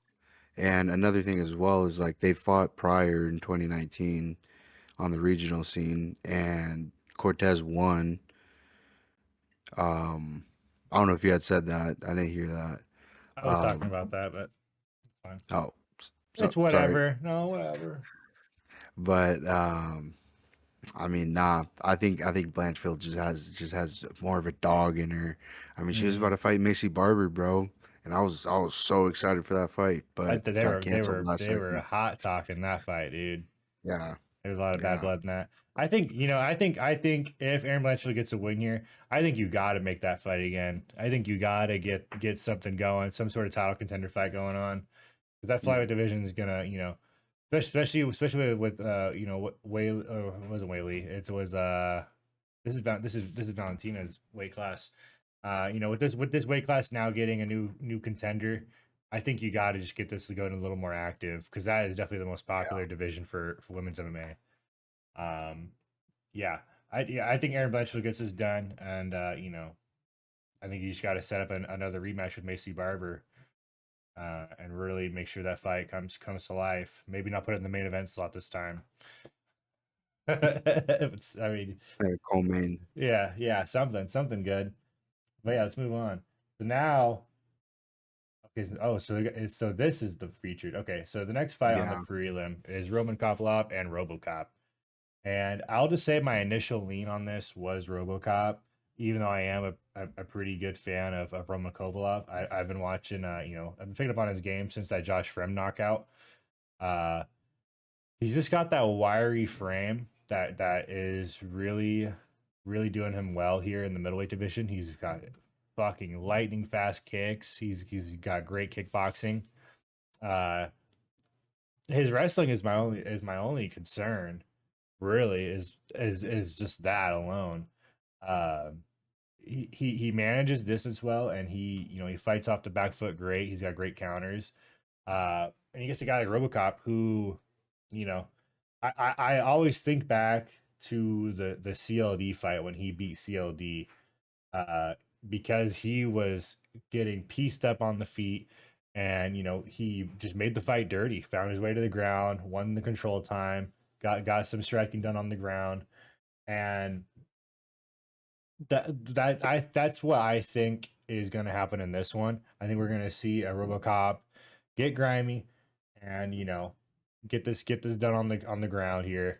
And another thing as well is like they fought prior in 2019 on the regional scene, and Cortez won. Um, I don't know if you had said that. I didn't hear that. I was talking Um, about that, but it's fine. oh, so It's sorry. whatever. No, whatever. But I mean, nah. I think Blanchfield just has more of a dog in her. I mean, she was about Mm. to fight Macy Barber, bro, and I was so excited for that fight, but They got were they canceled were last they were second. hot talking that fight, dude. Yeah, There's a lot of bad yeah, blood in that. I think if Aaron Blanchfield gets a win here, I think you got to make that fight again. I think you got to get something going, some sort of title contender fight going on, because that yeah. flyweight division is gonna, especially with what Whaley, or it wasn't Whaley, it was this is Valentina's weight class. With this weight class now getting a new contender, I think you got to just get this to go a little more active, because that is definitely the most popular division for women's MMA. Yeah, I think Aaron Blanchfield gets this done, and I think you just got to set up another rematch with Macy Barber, and really make sure that fight comes to life. Maybe not put it in the main event slot this time. I mean, Co-main. yeah, something good. But yeah, let's move on. So now, okay, so this is the featured. Okay, so the next fight on the Yeah, prelim is Roman Kopylov and RoboCop. And I'll just say my initial lean on this was RoboCop, even though I am a pretty good fan of Roman Kopylov. I've been watching, I've been picking up on his game since that Josh Frem knockout. Uh, he's just got that wiry frame that is really doing him well here in the middleweight division. He's got fucking lightning fast kicks. He's got great kickboxing. Uh, his wrestling is my only concern. Really is just that alone. Uh, he manages distance well, and he fights off the back foot great. He's got great counters. And he gets a guy like RoboCop who, you know, I always think back to the CLD fight when he beat CLD, uh, because he was getting pieced up on the feet, and he just made the fight dirty, found his way to the ground, won the control time, got some striking done on the ground, and that's what I think is going to happen in this one. I think we're going to see a RoboCop get grimy, and get this done on the ground here.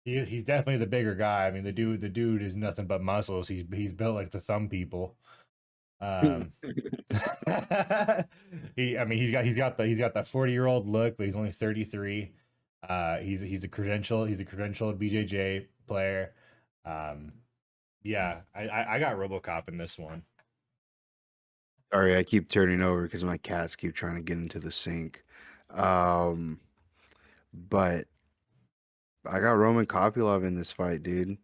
He's definitely the bigger guy. I mean, the dude is nothing but muscles. He's built like the thumb people. Um, he's got the 40-year-old look, but he's only 33. He's a credentialed BJJ player. Um, yeah, I got RoboCop in this one. sorry, I keep turning over because my cats keep trying to get into the sink. Um, but I got Roman Kopylov in this fight, dude.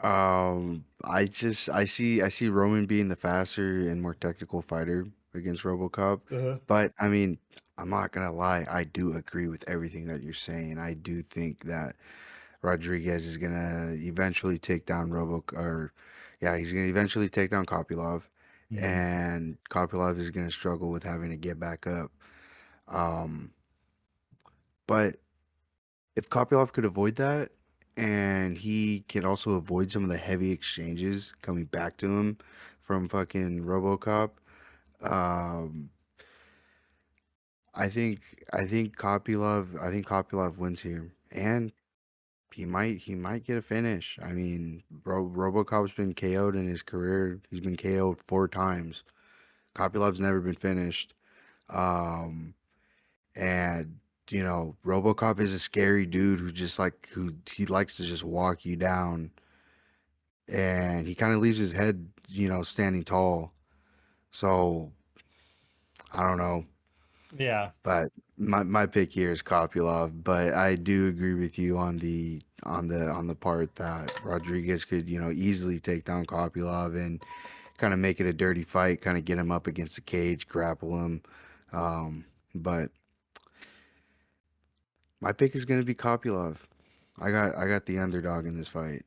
I see Roman being the faster and more technical fighter against RoboCop, Uh-huh. but I mean, I'm not gonna lie, I do agree with everything that you're saying. I do think that Rodriguez is gonna eventually take down yeah, he's gonna eventually take down Kopylov, Mhm. and Kopylov is gonna struggle with having to get back up. Um, but if Kopylov could avoid that, and he can also avoid some of the heavy exchanges coming back to him from fucking RoboCop, um, I think Kopylov wins here, and he might get a finish. I mean, RoboCop's been KO'd in his career. He's been KO'd 4 times. Kopylov's never been finished. Um, and RoboCop is a scary dude who he likes to just walk you down, and he kind of leaves his head, standing tall. So I don't know, Yeah. but my pick here is Kopylov, but I do agree with you on the part that Rodriguez could, easily take down Kopylov and kind of make it a dirty fight, kind of get him up against the cage, grapple him. But my pick is gonna be Kopylov. I got the underdog in this fight.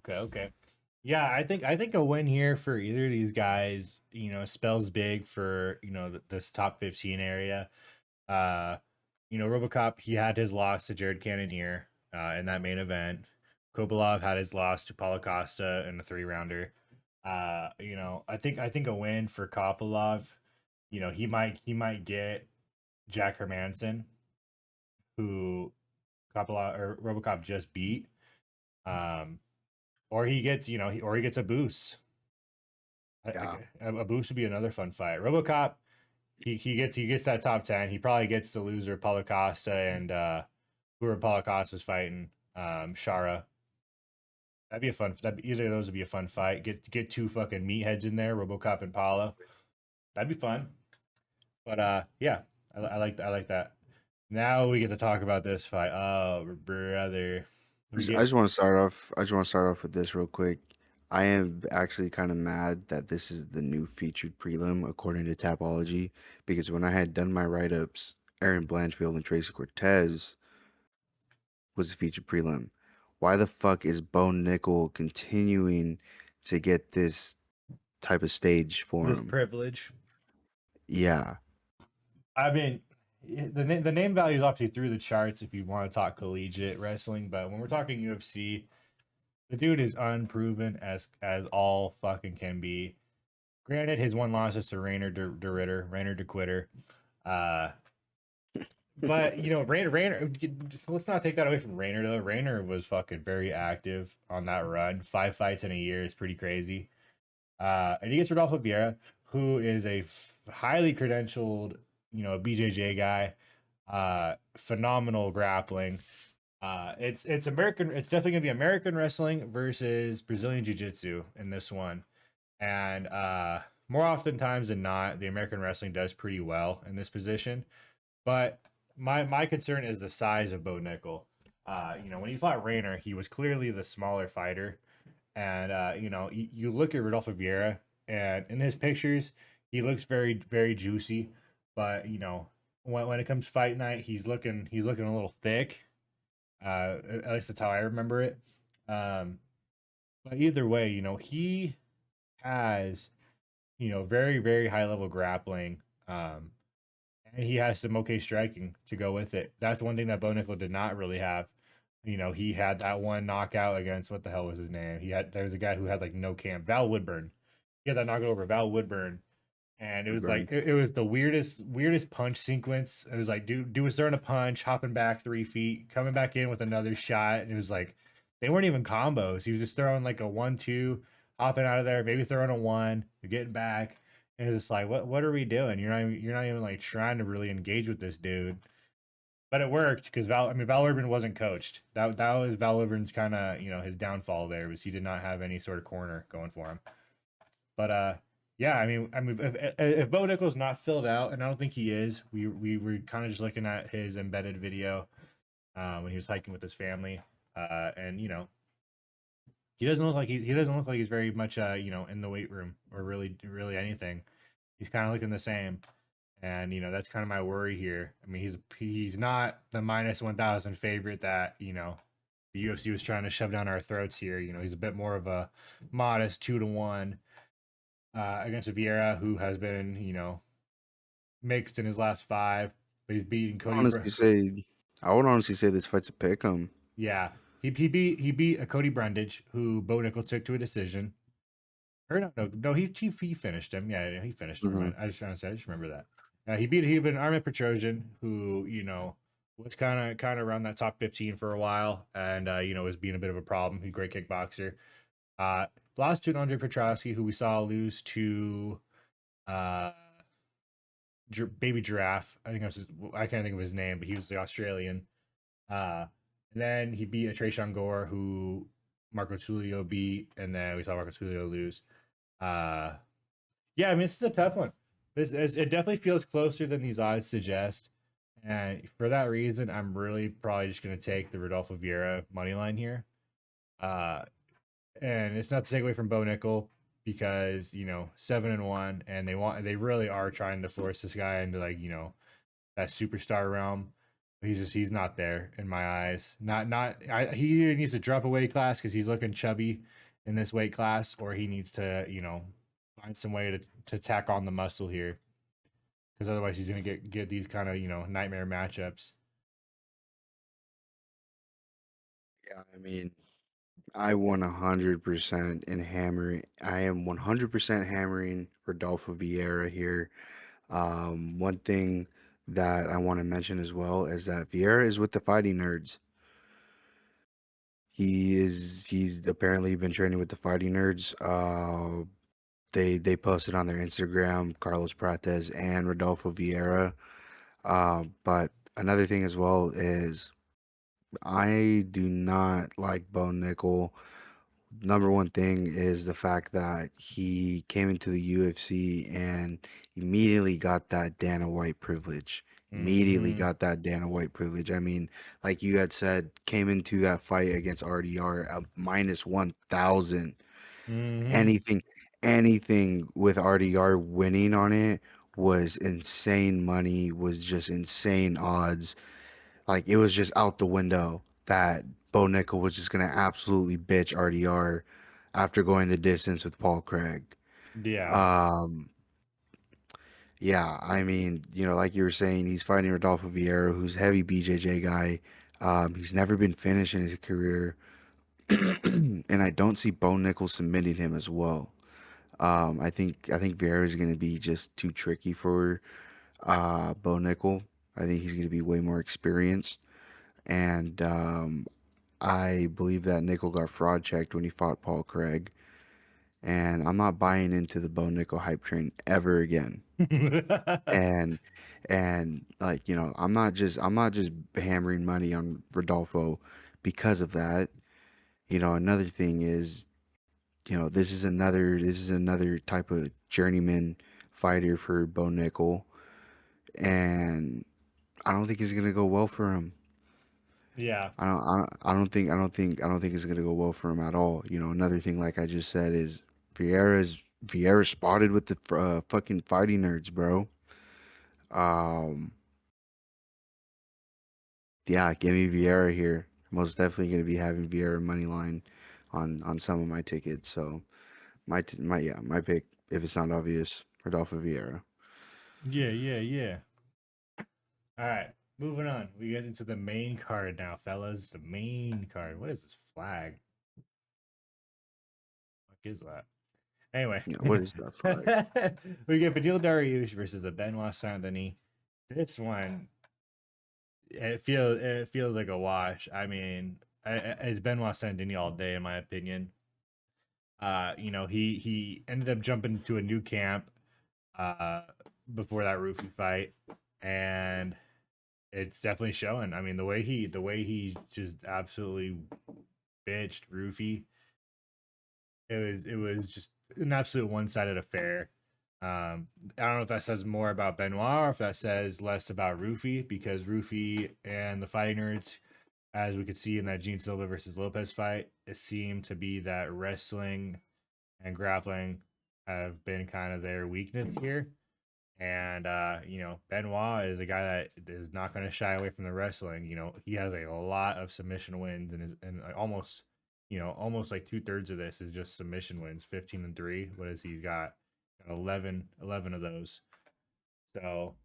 Okay. Yeah, I think a win here for either of these guys, spells big for this top 15 area. Uh, RoboCop, he had his loss to Jared Cannonier in that main event. Kopilov had his loss to Paulo Costa in the 3 rounder. I think a win for Kopilov. He might get Jack Hermanson, who Kopilov or RoboCop just beat. Um, or he gets, or he gets a boost. Yeah. A boost would be another fun fight. RoboCop, he gets that top 10. He probably gets the loser Paulo Costa and whoever Paulo Costa's fighting, Shara. Either of those would be a fun fight. Get two fucking meatheads in there, RoboCop and Paulo. That'd be fun. But yeah, I like that. Now we get to talk about this fight. Oh, brother, we I get just want to start off. I just want to start off with this real quick. I am actually kind of mad that this is the new featured prelim according to Tapology, because when I had done my write-ups, Aaron Blanchfield and Tracy Cortez was the featured prelim. Why the fuck is Bo Nickel continuing to get this type of stage for this him? privilege. Yeah, I mean, the name value is obviously through the charts if you want to talk collegiate wrestling, but when we're talking UFC, the dude is unproven as all fucking can be. Granted, his one loss is to Rainer de Quitter. Uh, but Rainer. Let's not take that away from Rainer though. Rainer was fucking very active on that run. 5 fights in a year is pretty crazy. And he gets Rodolfo Vieira, who is a highly credentialed, BJJ guy. Phenomenal grappling. It's American. It's definitely gonna be American wrestling versus Brazilian Jiu Jitsu in this one, and more oftentimes than not, the American wrestling does pretty well in this position. But my concern is the size of Bo Nickel. When he fought Rayner, he was clearly the smaller fighter, and you look at Rodolfo Vieira, and in his pictures, he looks very very juicy, but when it comes fight night, he's looking a little thick. At least that's how I remember it. Um, but either way, he has very very high level grappling. And he has some okay striking to go with it. That's one thing that Bo Nickel did not really have. He had that one knockout against what the hell was his name? There was a guy who had like no camp, Val Woodburn. He had that knockout over Val Woodburn, and it was Woodburn. like it was the weirdest punch sequence. It was like dude was throwing a punch, hopping back 3 feet, coming back in with another shot, and it was like they weren't even combos. He was just throwing like a 1-2, hopping out of there, maybe throwing a one, getting back, and it's just like what are we doing? You're not even like trying to really engage with this dude. But it worked because Val Urban wasn't coached. That was Val Urban's kind of his downfall there was he did not have any sort of corner going for him. But yeah, I mean, if Bo Nickel's not filled out, and I don't think he is, we were kind of just looking at his embedded video when he was hiking with his family, and he doesn't look like he's very much in the weight room or really anything. He's kind of looking the same, and that's kind of my worry here. I mean, he's not the -1,000 favorite that the UFC was trying to shove down our throats here. He's a bit more of a modest 2-1 against a Vieira who has been, mixed in his last five, but he's beating Cody. Honestly say, I would honestly say this fight's a pick 'em. Yeah, he beat a Cody Brundage who Bo Nickel took to a decision. Or no, he finished him. Yeah, he finished him. Never Hmm. mind. I just remember that. He beat Armin Petrosian, who was kind of around that top 15 for a while, and was being a bit of a problem. He's a great kickboxer. Lost to Andre Petrosky, who we saw lose to uh Baby Giraffe. I can't think of his name, but he was the Australian. And then he beat a Trayshawn Gore, who Marco Tulio beat, and then we saw Marco Tulio lose. Uh, yeah, I mean, this is a tough one. It definitely feels closer than these odds suggest, and for that reason, I'm really probably just going to take the Rodolfo Vieira money line here. Uh, and it's not to take away from Bo Nickel because 7-1, and they really are trying to force this guy into like that superstar realm. He's not there in my eyes. He either needs to drop a weight class because he's looking chubby in this weight class, or he needs to find some way to tack on the muscle here because otherwise he's gonna get these kind of nightmare matchups. Yeah, I mean, I 100% and hammering. I am 100% hammering Rodolfo Vieira here. One thing that I want to mention as well is that Vieira is with the fighting nerds. He's apparently been training with the fighting nerds. They posted on their Instagram Carlos Prates and Rodolfo Vieira. But another thing as well is I do not like Bo Nickel. Number one thing is the fact that he came into the UFC and immediately got that Dana White privilege. Immediately Mm-hmm. got that Dana White privilege. I mean, like you had said, came into that fight against RDR at minus 1,000. Mm-hmm. Anything, anything with RDR winning on it was insane money, was just insane odds. Like it was just out the window that Bo Nickel was just gonna absolutely bitch RDR after going the distance with Paul Craig. Yeah. Um, yeah, I mean, like you were saying, he's fighting Rodolfo Vieira, who's a heavy BJJ guy. He's never been finished in his career, and I don't see Bo Nickel submitting him as well. I think Vieira is going to be just too tricky for Bo Nickel. I think he's going to be way more experienced, and I believe that Nickel got fraud checked when he fought Paul Craig, and I'm not buying into the Bo Nickel hype train ever again. And like I'm not just hammering money on Rodolfo because of that. Another thing is this is another type of journeyman fighter for Bo Nickel, and I don't think it's gonna go well for him. Yeah. I don't think it's gonna go well for him at all. Another thing, like I just said, is Vieira's spotted with the fucking fighting nerds, bro. Um, yeah, give me Vieira here. Most definitely gonna be having Vieira money line on some of my tickets. So my pick, if it's not obvious, Rodolfo Vieira. Yeah, yeah, yeah. All right, moving on. We get into the main card now, fellas. The main card. What is this flag? What is that? Anyway, What is that flag? we get Beneil Dariush versus a Benoit Saint Denis. This one, it feels like a wash. I mean, it's Benoit Saint Denis all day, in my opinion. He ended up jumping to a new camp uh before that roofie fight, and it's definitely showing. I mean, the way he just absolutely bitched Roofy, it was just an absolute one sided affair. I don't know if that says more about Benoit or if that says less about Roofy, because Roofy and the Fighting Nerds, as we could see in that Gene Silva versus Lopez fight, it seemed to be that wrestling and grappling have been kind of their weakness here. And Benoit is a guy that is not going to shy away from the wrestling. He has a lot of submission wins, and almost, almost like 2/3 of this is just submission wins. 15-3. What is he's got? 11 of those. So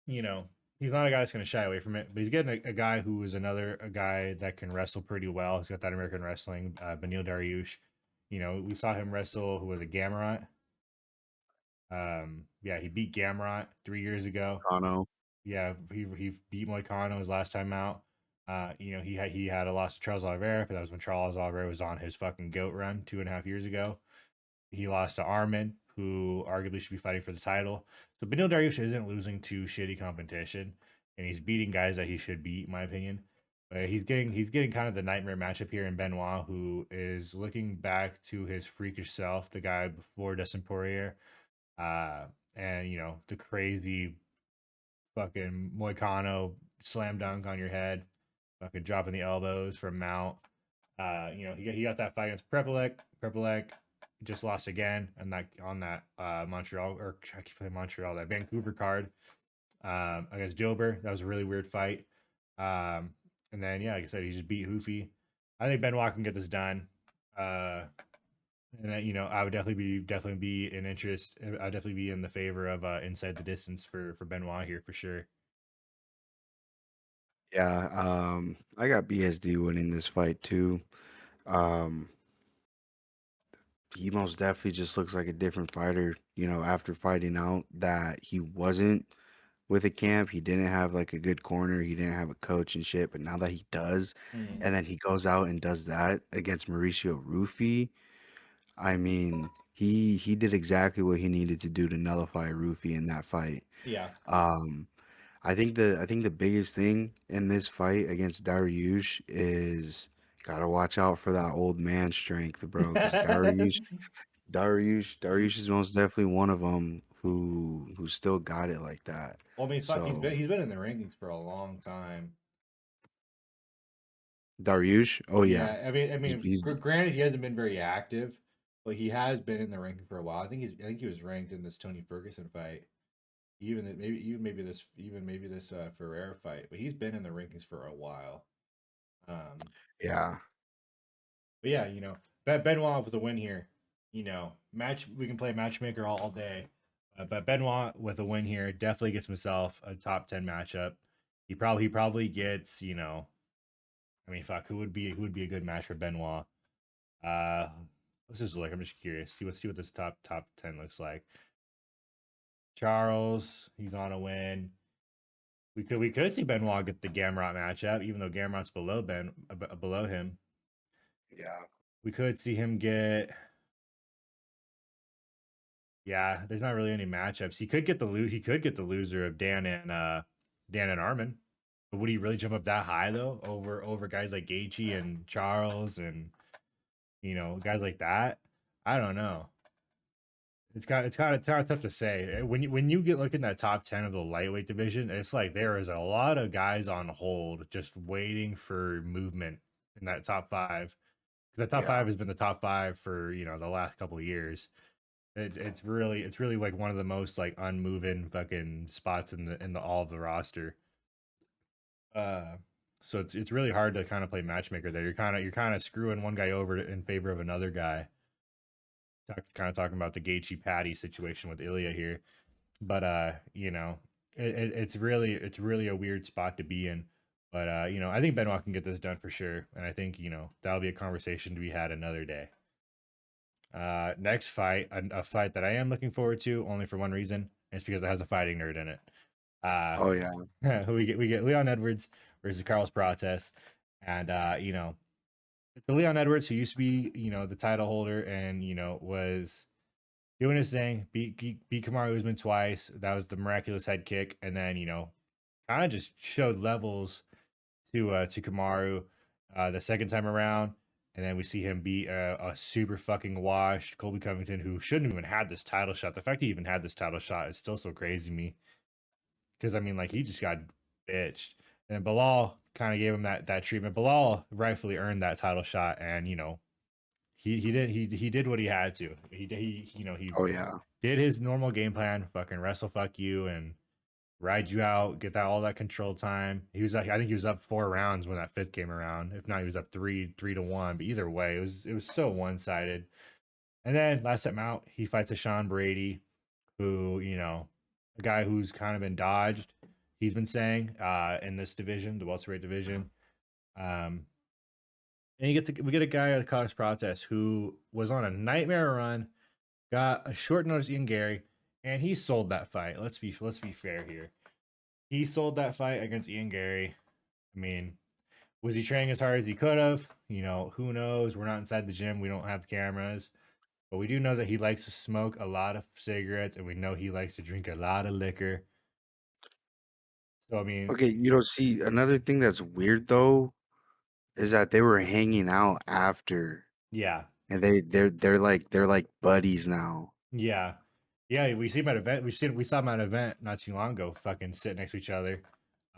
you know he's not a guy that's going to shy away from it, but he's getting a guy who is a guy that can wrestle pretty well. He's got that American wrestling. Beneil Dariush. We saw him wrestle. Who was a Gamrot? Yeah, he beat Gamrot 3 years ago. Kano. Yeah, he beat Moicano his last time out. He had a loss to Charles Oliveira, but that was when Charles Oliveira was on his fucking goat run 2.5 years ago. He lost to Armin, who arguably should be fighting for the title. So Benil Dariush isn't losing to shitty competition, and he's beating guys that he should beat, in my opinion. But he's getting kind of the nightmare matchup here in Benoit, who is looking back to his freakish self, the guy before Dustin Poirier, uh, and the crazy fucking Moicano slam dunk on your head, fucking dropping the elbows from Mount. He got that fight against Prepelec. Prepelec just lost again, and that on that Montreal, or I keep playing Montreal, that Vancouver card against Dilber. That was a really weird fight. And then yeah, like I said, he just beat Hoofy. I think Benoit can get this done. And I would definitely be an interest. I'd definitely be in the favor of inside the distance for Benoit here for sure. Yeah, I got BSD winning this fight too. Um, he most definitely just looks like a different fighter, after finding out that he wasn't with a camp. He didn't have like a good corner. He didn't have a coach and shit. But now that he does, Mm. and then he goes out and does that against Mauricio Rufy, I mean, he did exactly what he needed to do to nullify Rufy in that fight. Yeah. Um, I think the biggest thing in this fight against Dariush is gotta watch out for that old man strength, bro. Because Dariush is most definitely one of them who still got it like that. Well, I mean, fuck, So he's been in the rankings for a long time. Dariush, oh yeah, Yeah, I mean, he's granted, he hasn't been very active, but he has been in the ranking for a while. I think he was ranked in this Tony Ferguson fight, maybe this Ferrer fight, but he's been in the rankings for a while. Um, yeah. but yeah, Benoit with a win here. We can play matchmaker all day, but Benoit with a win here definitely gets himself a top 10 matchup. He probably gets, I mean, fuck, who would be a good match for Benoit? Uh, let's just look. I'm just curious. See what this top 10 looks like. Charles, he's on a win. We could see Benoit get the Gamrot matchup, even though Gamrot's below him. Yeah. We could see him get. Yeah, there's not really any matchups. He could get the loser of Dan and Armin. But would he really jump up that high though over guys like Gaethje and Charles and guys like that? I don't know. It's kind of tough to say. When you get looking at top 10 of the lightweight division, it's like there is a lot of guys on hold just waiting for movement in that top five. Because that top Yeah. five has been the top five for the last couple of years. It's really like one of the most like unmoving fucking spots in the all of the roster. Uh, so it's really hard to kind of play matchmaker there. You're kind of screwing one guy over in favor of another guy. Kind of talking about the Gaethje Patty situation with Ilya here, but it's really a weird spot to be in. But I think Benoit can get this done for sure, and I think that'll be a conversation to be had another day. Next fight, a fight that I am looking forward to only for one reason, and it's because it has a fighting nerd in it. Uh, Oh yeah. who we get Leon Edwards versus Carlos Prates, and it's the Leon Edwards who used to be the title holder and was doing his thing, beat Kamaru Usman twice. That was the miraculous head kick, and then kind of just showed levels to Kamaru the second time around, and then we see him beat a super fucking washed Colby Covington, who shouldn't even had this title shot. The fact he even had this title shot is still so crazy to me, because I mean, like, he just got bitched, and Bilal kind of gave him that treatment. Bilal rightfully earned that title shot, and he did what he had to. He Oh yeah. did his normal game plan, fucking wrestle fuck you and ride you out, get that all that control time. He was like, I think he was up 4 rounds when that fifth came around. If not, he was up 3-1. But either way, it was so one sided. And then last time out, he fights a Sean Brady, who a guy who's kind of been dodged. He's been saying in this division, the welterweight division. Um, and we get a guy at Cox Protest who was on a nightmare run, got a short notice Ian Gary, and he sold that fight. Let's be fair here. He sold that fight against Ian Gary. I mean, was he training as hard as he could have? Who knows? We're not inside the gym. We don't have cameras. But we do know that he likes to smoke a lot of cigarettes, and we know he likes to drink a lot of liquor. So I mean, Okay, see another thing that's weird though is that they were hanging out after, yeah, and they're like buddies now. yeah, yeah. We see him at event. We saw him at an event not too long ago. Fucking sit next to each other.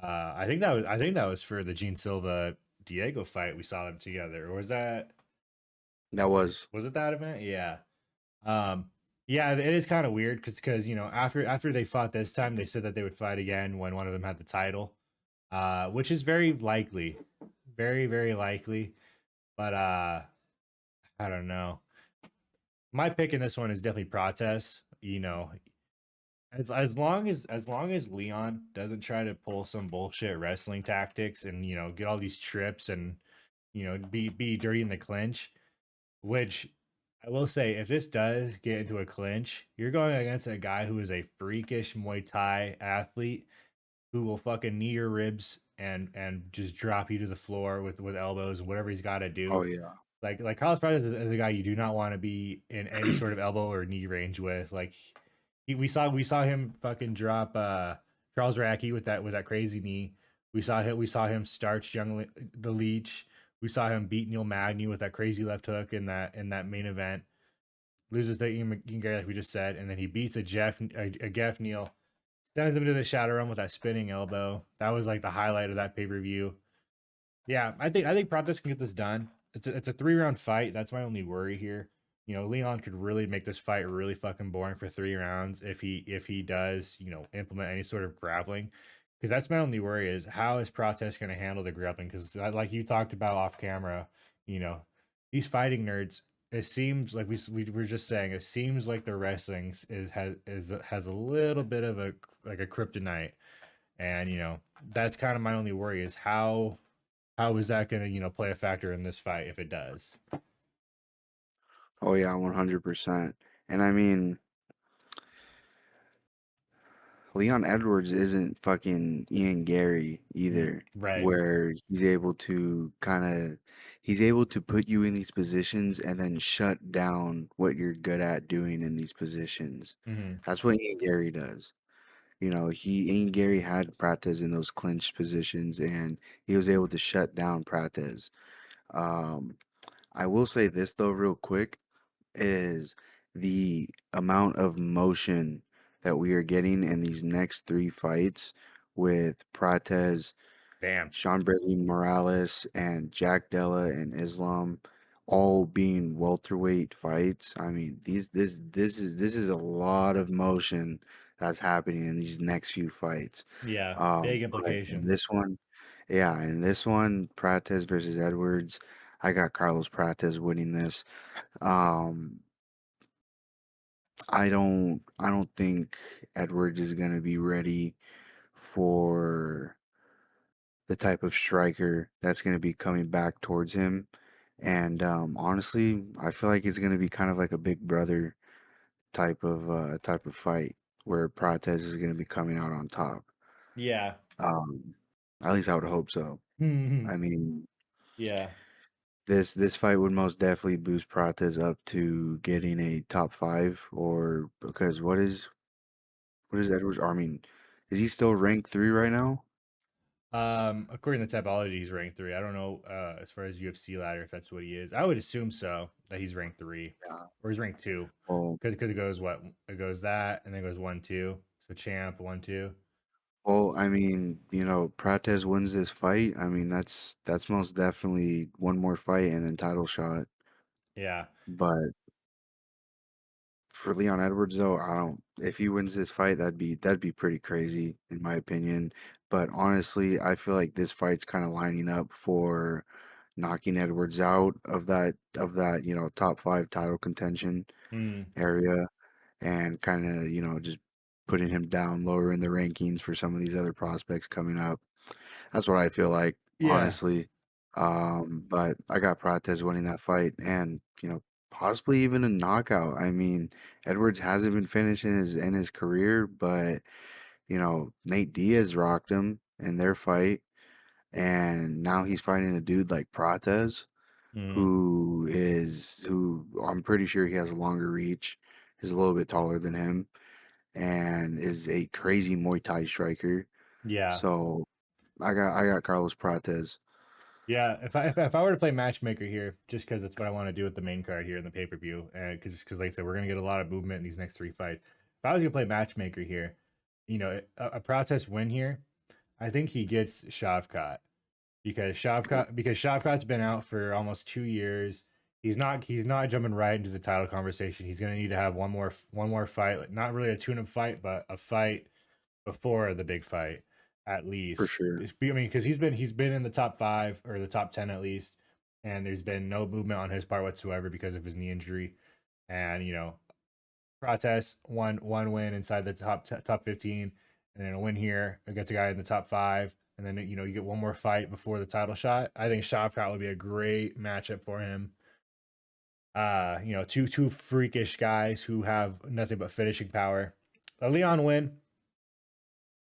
I think that was for the Gene Silva Diego fight. We saw them together, or That was was it that event? Yeah. Um, yeah, it is kind of weird because after they fought this time, they said that they would fight again when one of them had the title, which is very likely, very very likely. But I don't know. My pick in this one is definitely Prates. As long as Leon doesn't try to pull some bullshit wrestling tactics and get all these trips and be dirty in the clinch, which I will say, if this does get into a clinch, you're going against a guy who is a freakish Muay Thai athlete who will fucking knee your ribs and just drop you to the floor with elbows and whatever he's got to Oh do. yeah. Like Carlos Prates is a guy you do not want to be in any sort of elbow or knee range with. Like we saw him fucking drop Charles Racky with that crazy knee. We saw him starch the Leech. We saw him beat Neil Magny with that crazy left hook in that main event. Loses to Ian Gary like we just said, and then he beats a Geoff Neal, sends him to the shadow realm with that spinning elbow. That was like the highlight of that pay per view. Yeah, I think Prates can get this done. It's a 3 round fight. That's my only worry here. Leon could really make this fight really fucking boring for 3 rounds if he does implement any sort of grappling. Because that's my only worry is how is Prates going to handle the grappling? Because like you talked about off camera, you know these fighting nerds. It seems like we were just saying. It seems like the wrestling has a little bit of a kryptonite, and that's kind of my only worry is how is that going to play a factor in this fight if it does? Oh yeah, 100%. And I mean, Leon Edwards isn't fucking Ian Gary either, Right. where he's able to put you in these positions and then shut down what you're good at doing in these positions. Hmm. That's what Ian Gary does. Ian Gary had Prates in those clinch positions and he was able to shut down Prates. Um, I will say this though, real quick, is the amount of motion that we are getting in these next three fights with Prates, Damn. Sean Bradley Morales, and Jack Della and Islam all being welterweight fights. I mean, this is a lot of motion that's happening in these next few fights. Yeah. Big But in implications. this one, yeah, in this one, Prates versus Edwards, I got Carlos Prates winning this. Um, I don't think Edwards is gonna be ready for the type of striker that's gonna be coming back towards him. And honestly, I feel like it's gonna be kind of like a big brother type of fight where Prates is gonna be coming out on top. Yeah. Um, at least I would hope so. I mean, Yeah. this fight would most definitely boost Prates up to getting a top five, or because what is Edwards? I mean, is he still ranked three right now? According to Typology, he's ranked 3. I don't know as far as UFC ladder if that's what he is. I would assume so that he's ranked 3 Yeah. or he's ranked 2 Well, because it goes what it goes that and then it goes 1-2. So champ 1-2. I mean, Prates wins this fight. I mean, that's most definitely one more fight and then title shot. Yeah. But for Leon Edwards, though, I don't. If he wins this fight, that'd be pretty crazy in my opinion. But honestly, I feel like this fight's kind of lining up for knocking Edwards out of that top five title contention Mm. area and kind of just putting him down lower in the rankings for some of these other prospects coming up. That's what I feel like, Yeah. honestly. But I got Prates winning that fight and, possibly even a knockout. I mean, Edwards hasn't been finishing in his career, but Nate Diaz rocked him in their fight, and now he's fighting a dude like Prates, Mm. who I'm pretty sure he has a longer reach, is a little bit taller than him, and is a crazy Muay Thai striker. Yeah. So I got Carlos Prates. Yeah, if I were to play matchmaker here, just because that's what I want to do with the main card here in the pay per view, because like I said, we're gonna get a lot of movement in these next 3 fights. If I was gonna play matchmaker here, a Protest win here, I think he gets Shavkat because Shavkat's been out for almost 2 years. He's not jumping right into the title conversation. He's gonna need to have one more fight, like not really a tune-up fight, but a fight before the big fight, at For least. sure. I mean, because he's been in the top 5 or the top 10 at least, and there's been no movement on his part whatsoever because of his knee injury. And Prates one win inside the top 15, and then a win here against a guy in the top 5, and then you get one more fight before the title shot. I think Shavkat would be a great matchup for him. Two freakish guys who have nothing but finishing power. A Leon win,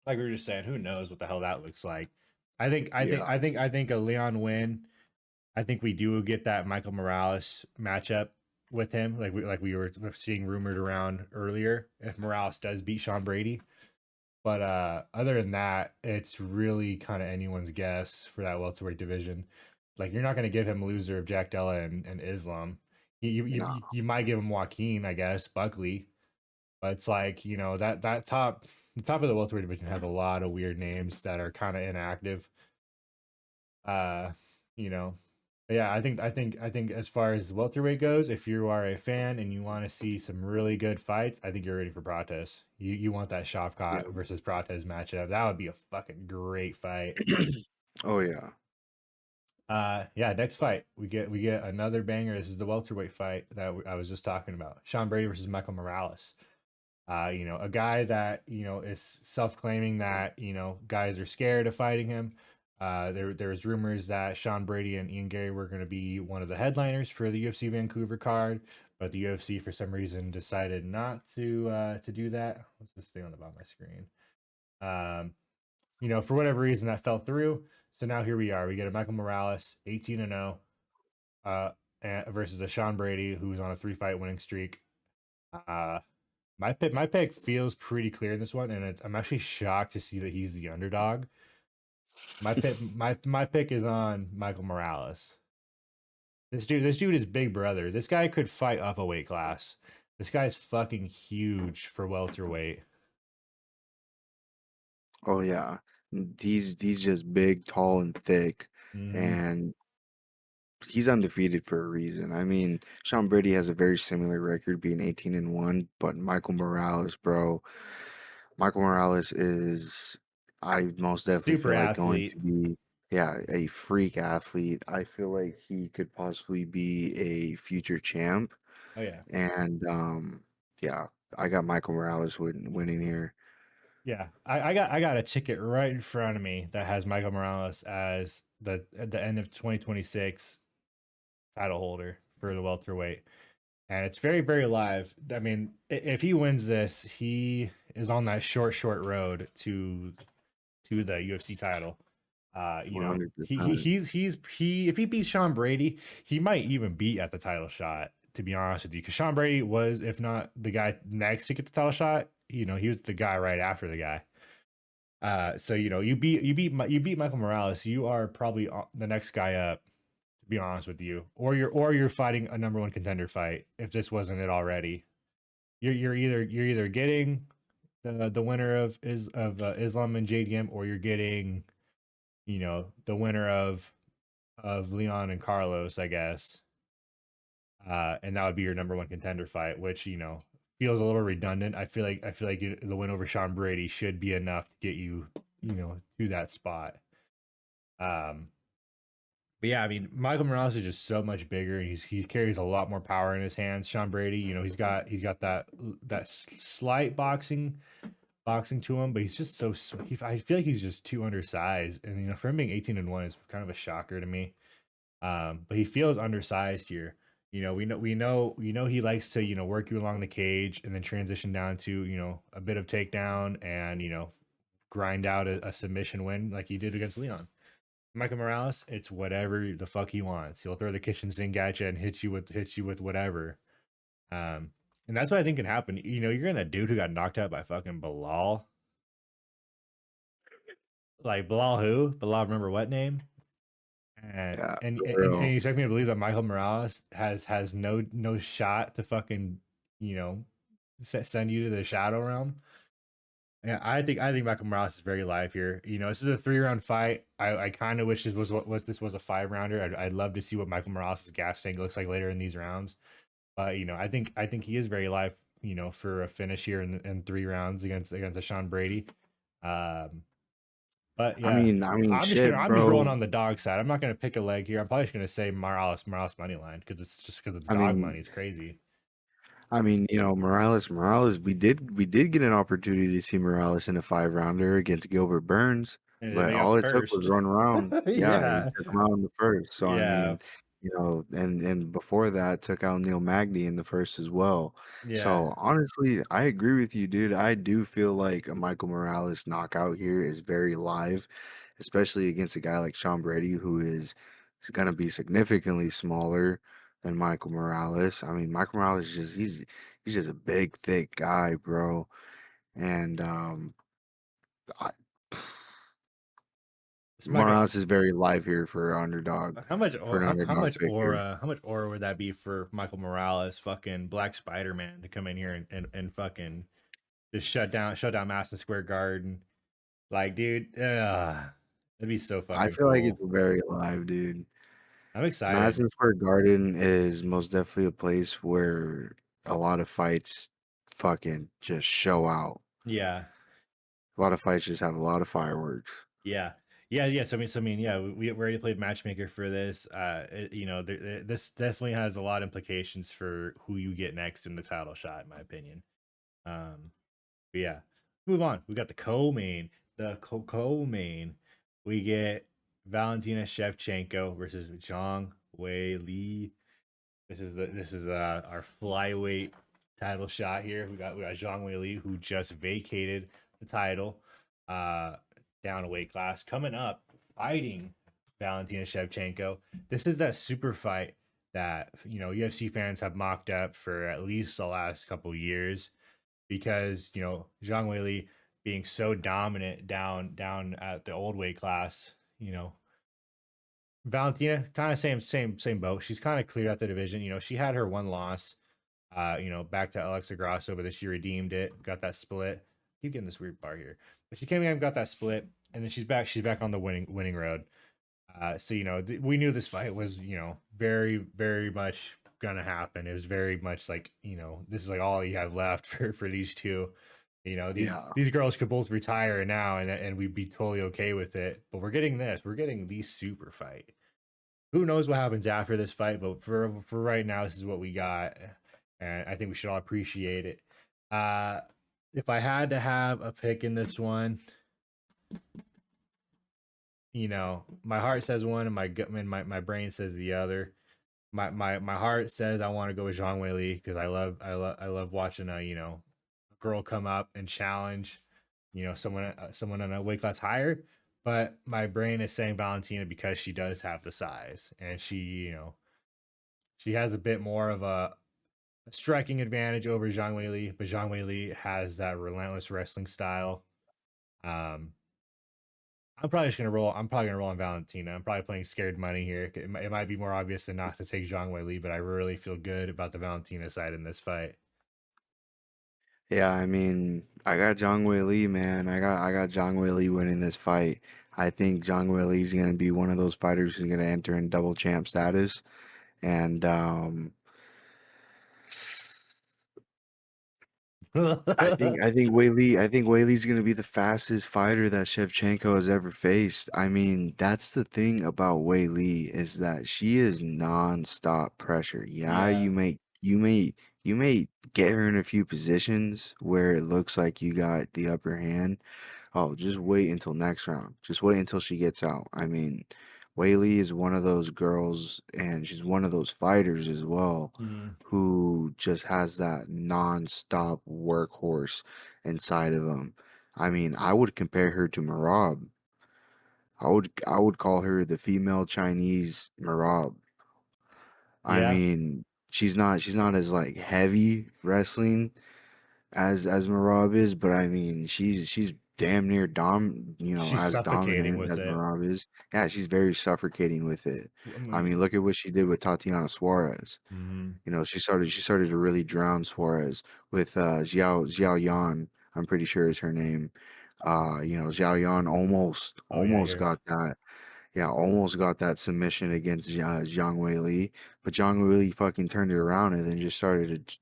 like we were just saying, who knows what the hell that looks like. Yeah. I think a Leon win. I think we do get that Michael Morales matchup with him, like we were seeing rumored around earlier. If Morales does beat Sean Brady, but other than that, it's really kind of anyone's guess for that welterweight division. Like you're not going to give him loser of Jack Della and Islam. No. You might give him Joaquin, I guess, Buckley, but it's like that top the top of the welterweight division has a lot of weird names that are kind of inactive. Uh, you know, but yeah, I think as far as welterweight goes, if you are a fan and you want to see some really good fights, I think you're ready for Prates. You want that Yeah. Shavkat versus Prates matchup. That would be a fucking great fight. Oh yeah. Yeah, next fight we get another banger. This is the welterweight fight that I was just talking about. Sean Brady versus Michael Morales. A guy that is self-claiming that guys are scared of fighting him. There was rumors that Sean Brady and Ian Gary were going to be one of the headliners for the UFC Vancouver card, but the UFC for some reason decided not to do that. What's this thing on the bottom of my screen? For whatever reason that fell through. So now here we are. We get a Michael Morales, 18-0, versus a Sean Brady who's on a 3-fight winning streak. Uh, my pick feels pretty clear in this one, and I'm actually shocked to see that he's the underdog. My pick is on Michael Morales. This dude is big brother. This guy could fight up a weight class. This guy's fucking huge for welterweight. Oh yeah. He's just big, tall, and thick, Mm-hmm. and he's undefeated for a reason. I mean, Sean Brady has a very similar record, being 18-1, but Michael Morales, bro, Michael Morales is, I most definitely Super feel like going athlete. to be, yeah, a freak athlete. I feel like he could possibly be a future champ, Oh yeah. and yeah, I got Michael Morales winning here. Yeah, I got a ticket right in front of me that has Michael Morales as the at the end of 2026 title holder for the welterweight, and it's very live. I mean, if he wins this, he is on that short road to the UFC title. $100. He if he beats Sean Brady, he might even be at the title shot. To be honest with you, because Sean Brady was, if not the guy next to get the title shot, he was the guy right after the guy. So you beat Michael Morales. You are probably the next guy up. To be honest with you, or you're fighting a number one contender fight. If this wasn't it already, you're either getting the winner of Islam and JDM, or you're getting the winner of Leon and Carlos, I guess. And that would be your number one contender fight, which feels a little redundant. I feel like the win over Sean Brady should be enough to get you to that spot. Um, but yeah, I mean, Michael Morales is just so much bigger, and he carries a lot more power in his hands. Sean Brady, he's got that slight boxing to him, but he's just I feel like he's just too undersized, and for him being 18-1 is kind of a shocker to me. But he feels undersized here. We know he likes to work you along the cage and then transition down to a bit of takedown and grind out a submission win like he did against Leon. Michael Morales, it's whatever the fuck he wants. He'll throw the kitchen sink at you and hit you with whatever. Um, and that's what I think can happen. You're gonna dude who got knocked out by fucking Bilal. Like Bilal who? Bilal remember what name? And Yeah, and for and, and real. you expect me to believe that Michael Morales has no shot to fucking you know send you to the shadow realm? Yeah, I think Michael Morales is very live here. This is a 3-round fight. I kind of wish this was a 5-rounder. I'd love to see what Michael Morales' gas tank looks like later in these rounds. But I think he is very live. For a finish here in 3 rounds against a Sean Brady. Um, but yeah, Shit, I'm just rolling bro. on the dog side. I'm not gonna pick a leg here. I'm probably just gonna say Morales money line because it's I dog mean, money. It's crazy. Morales. We did get an opportunity to see Morales in a 5-rounder against Gilbert Burns, And but they got all the it took was first. 1 round. Yeah, he Yeah, took him out in the first. So I yeah. mean, and before that took out Neil Magny in the first as well. Yeah. So honestly, I agree with you, dude. I do feel like a Michael Morales knockout here is very live, especially against a guy like Sean Brady, who is gonna be significantly smaller than Michael Morales. I mean, Michael Morales is just he's just a big, thick guy, bro. And I, This might be Morales is very live here for an underdog pick here. how much aura would that be for Michael Morales, fucking Black Spider-Man, to come in here and fucking just shut down Madison Square Garden. Like, dude, that'd be so I fucking feel like it's cool. very live, dude. I'm excited. Madison Square Garden is most definitely a place where a lot of fights fucking just show out. Yeah. A lot of fights just have a lot of fireworks. Yeah. Yeah. So I mean, yeah, we already played matchmaker for this. This definitely has a lot of implications for who you get next in the title shot, in my opinion. Um, but yeah, move on. We got the co-main, the co-main. We get Valentina Shevchenko versus Zhang Wei Li. This is our flyweight title shot here. We got Zhang Wei Li, who just vacated the title, uh, down a weight class, coming up fighting Valentina Shevchenko. This is that super fight that UFC fans have mocked up for at least the last couple years, because Zhang Wei Li being so dominant down at the old weight class. Valentina, kind of same boat. She's kind of cleared out the division. She had her one loss, back to Alexa Grasso, but then she redeemed it, got that split. Keep getting this weird bar here, but she came in and got that split, and then she's back. She's back on the winning road. So we knew this fight was very very much gonna happen. It was very much like this is like all you have left for these two. Yeah. These girls could both retire now, and we'd be totally okay with it. But we're getting this. We're getting the super fight. Who knows what happens after this fight? But for right now, this is what we got, and I think we should all appreciate it. Uh, if I had to have a pick in this one, my heart says one, and my gut, and my brain says the other. My heart says I want to go with Zhang Wei Li, because I love watching a girl come up and challenge someone on a weight class higher. But my brain is saying Valentina, because she does have the size, and she has a bit more of a striking advantage over Zhang Wei Li, but Zhang Wei Li has that relentless wrestling style. Um, I'm probably just gonna roll. I'm probably gonna roll on Valentina. I'm probably playing scared money here. It might be more obvious than not to take Zhang Wei Li, but I really feel good about the Valentina side in this fight. Yeah, I mean, I got Zhang Wei Li, man. I got Zhang Wei Li winning this fight. I think Zhang Wei Li is gonna be one of those fighters who's gonna enter in double champ status. And I think Whaley's gonna be the fastest fighter that Shevchenko has ever faced. I mean, that's the thing about Whaley is that she is non-stop pressure. Yeah, Yeah. you may get her in a few positions where it looks like you got the upper hand. Oh, just wait until next round. Just wait until she gets out. I mean, Whaley is one of those girls, and she's one of those fighters as well, Mhm. who just has that non-stop workhorse inside of him. I mean, I would compare her to Marab. I would call her the female Chinese Marab. I Yeah. mean, she's not as like heavy wrestling as Marab is, but I mean she's damn near She's as suffocating dominant with as it. Marab is. Yeah, she's very suffocating with it. I I mean, mean, look at what she did with Tatiana Suarez. mhm. She started to really drown Suarez with Xiao Yan. I'm pretty sure is her name. Xiao Yan Oh yeah, almost got that. Yeah, almost got that submission against Zhang Weili, but Zhang Weili fucking turned it around and then just started to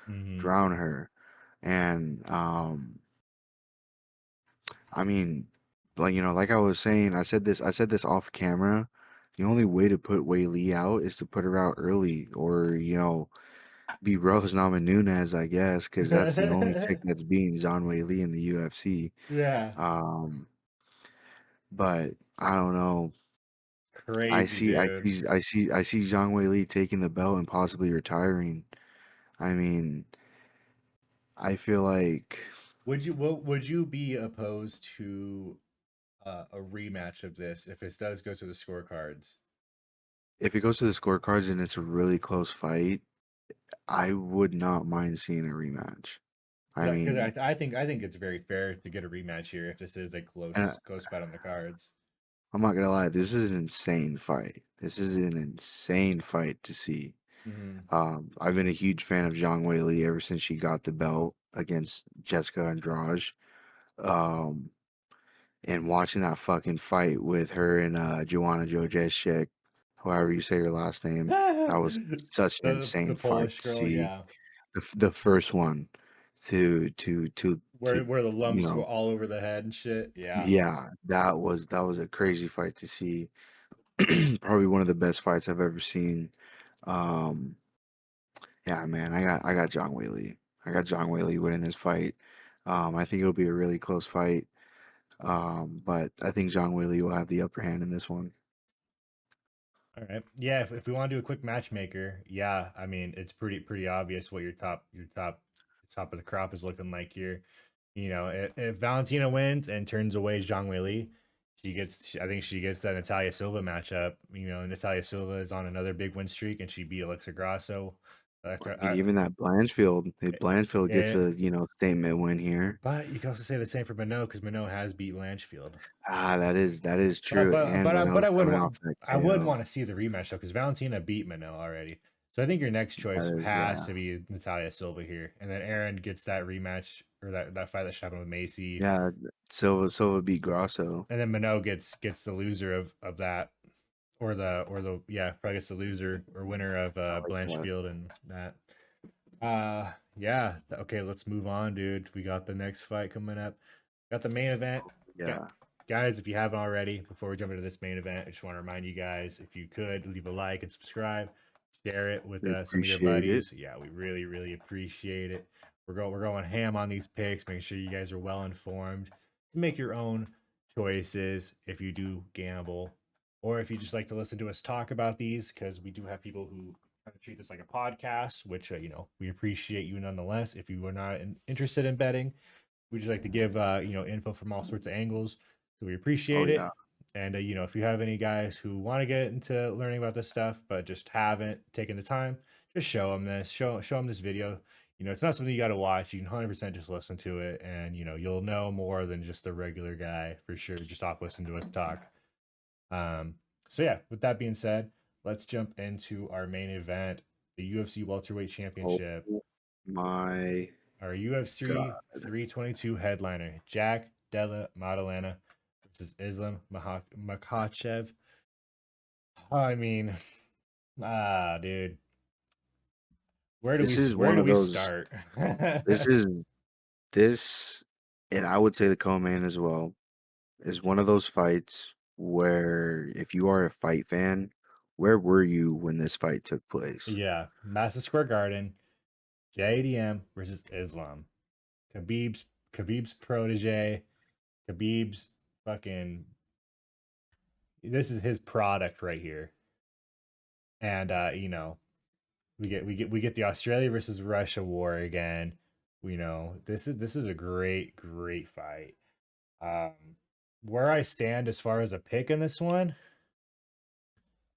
Mhm. drown her. And I mean, like I was saying, I said this off camera. The only way to put Wei Li out is to put her out early, or be Rose Namajunas, I guess, because that's the only chick that's beating Zhang Wei Li in the UFC. Yeah. Um, but I don't know. crazy, dude. I see Zhang Weili taking the belt and possibly retiring. I mean, I feel like Would you be opposed to a rematch of this if it does go to the scorecards? if it goes to the scorecards and it's a really close fight, I would not mind seeing a rematch. I Because mean, I think it's very fair to get a rematch here if this is a and close fight on the cards. I'm not gonna lie, this is an insane fight. This is an insane fight to see. Hmm. I've been a huge fan of Zhang Weili ever since she got the belt against Jessica Andrade. Um, and watching that fucking fight with her and Joanna Jędrzejczyk, however you say her last name, that was such an The insane fight Polish to girl, see. yeah, The first one to where the you lumps were know, all over the head and shit. Yeah. yeah, that was a crazy fight to see. Probably one of the best fights I've ever seen. Um, yeah, man, I got John Whaley. I got John Whaley winning this fight. I think it'll be a really close fight. But I think John Whaley will have the upper hand in this one. All right. Yeah, if we want to do a quick matchmaker, yeah, I mean it's pretty obvious what top of the crop is looking like here. You know, if Valentina wins and turns away Zhang Weili, I think she gets that Natalia Silva matchup. You know, Natalia Silva is on another big win streak and she beat Alexa Grasso. After And even that Blanchfield, if Blanchfield gets it, a, statement win here, but you can also say the same for Minot because Minot has beat Blanchfield. that is true. And But Mano's I wouldn't coming want off that I would KO. want to see the rematch though because Valentina beat Minot already. So I think your next That choice is, has yeah, to be Natalia Silva here, and then Aaron gets that rematch or that fight that should happen with Macy, yeah. Silva beat Grasso. and then Minot gets the loser of that, or the yeah probably gets the loser or winner of I like that. Blanchfield and that. Yeah. Okay, let's move on, dude. We got the next fight coming up. Got the main event. Got, Yeah, guys, if you haven't already, before we jump into this main event, I just want to remind you guys if you could leave a like and subscribe, share it with we some of your appreciate it. buddies. Yeah, we really appreciate it. We're going ham on these picks, making sure you guys are well informed to make your own choices if you do gamble, or if you just like to listen to us talk about these, because we do have people who kind of treat this like a podcast, which we appreciate you nonetheless. If you are not interested in betting, we just like to give info from all sorts of angles, so we Oh appreciate yeah, it. And if you have any guys who want to get into learning about this stuff but just haven't taken the time, just show them this. Show them this video. It's not something you got to watch. You can 100% just listen to it, and you'll know more than just the regular guy for sure. Just off listening to us talk. Um, so yeah, with that being said, let's jump into our main event, the UFC welterweight oh championship. my Our God, UFC 322 headliner, Jack Della Maddalena versus Islam Makhachev. I mean, dude, this is where one do of we those. start? This is this, and I would say the co-main as well is one of those fights where if you are a fight fan, where were you when this fight took place? Yeah, Madison Square Garden, JDM versus Islam. Khabib's Khabib's protege, Khabib's fucking this is his product right here. And we get the Australia versus Russia war again. This is a great fight. Um, where I stand as far as a pick in this one,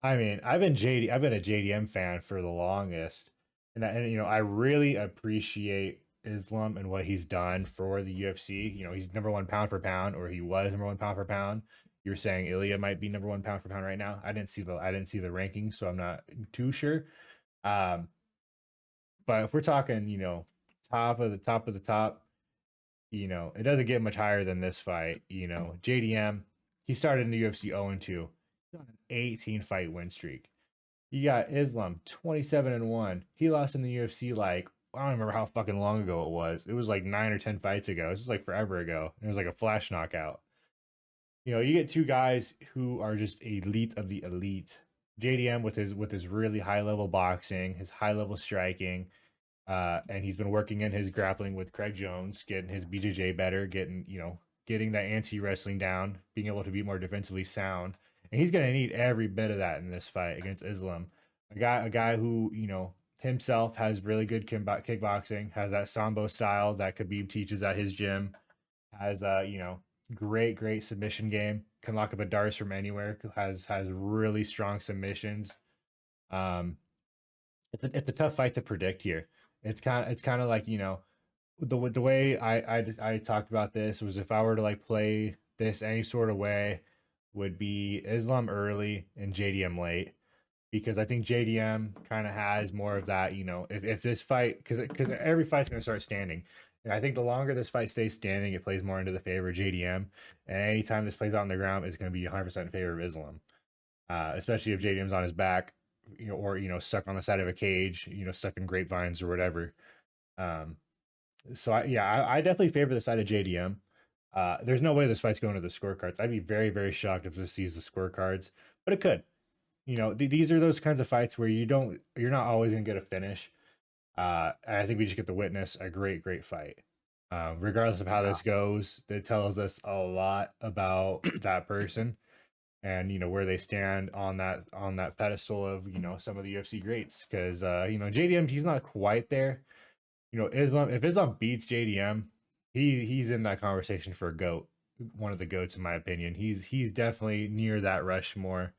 I mean, I've been a JDM fan for the longest, and I really appreciate Islam and what he's done for the UFC. He's number one pound for pound, or he was number one pound for pound. You're saying Ilya might be number one pound for pound right now. I didn't see the rankings, so I'm not too sure. Um, but if we're talking, top of the top, it doesn't get much higher than this fight. JDM, he started in the UFC 0-2. He's on an 18 fight win streak. You got Islam 27-1. He lost in the UFC like I don't remember how fucking long ago it was. It was like 9 or 10 fights ago. This was like forever ago. It was like a flash knockout. You get two guys who are just elite of the elite. JDM with his really high level boxing, his high level striking, and he's been working in his grappling with Craig Jones, getting his BJJ better, getting that anti wrestling down, being able to be more defensively sound. and he's gonna need every bit of that in this fight against Islam. A guy who himself has really good kickboxing, has that sambo style that Khabib teaches at his gym, has great submission game, can lock up a Darce from anywhere, has really strong submissions. Um, it's a tough fight to predict here. It's kind of like the way I talked about this was if I were to like play this any sort of way would be Islam early and JDM late because I think JDM kind of has more of that, if this fight because every fight's going to start standing. And I think the longer this fight stays standing, it plays more into the favor of JDM. And anytime this plays out on the ground, it's going to be 100% in favor of Islam, especially if JDM's on his back, or stuck on the side of a cage, stuck in grapevines or whatever. Um, so I definitely favor the side of JDM. There's no way this fight's going to the scorecards. I'd be very, very shocked if this sees the scorecards, but it could. These are those kinds of fights where you're not always gonna get a finish. And I think we just get to witness a great fight. Regardless of how Yeah. this goes, it tells us a lot about that person and where they stand on that pedestal of some of the UFC greats. Because JDM, he's not quite there. Islam, if Islam beats JDM, he's in that conversation for a goat, one of the goats in my opinion. He's definitely near that Rushmore,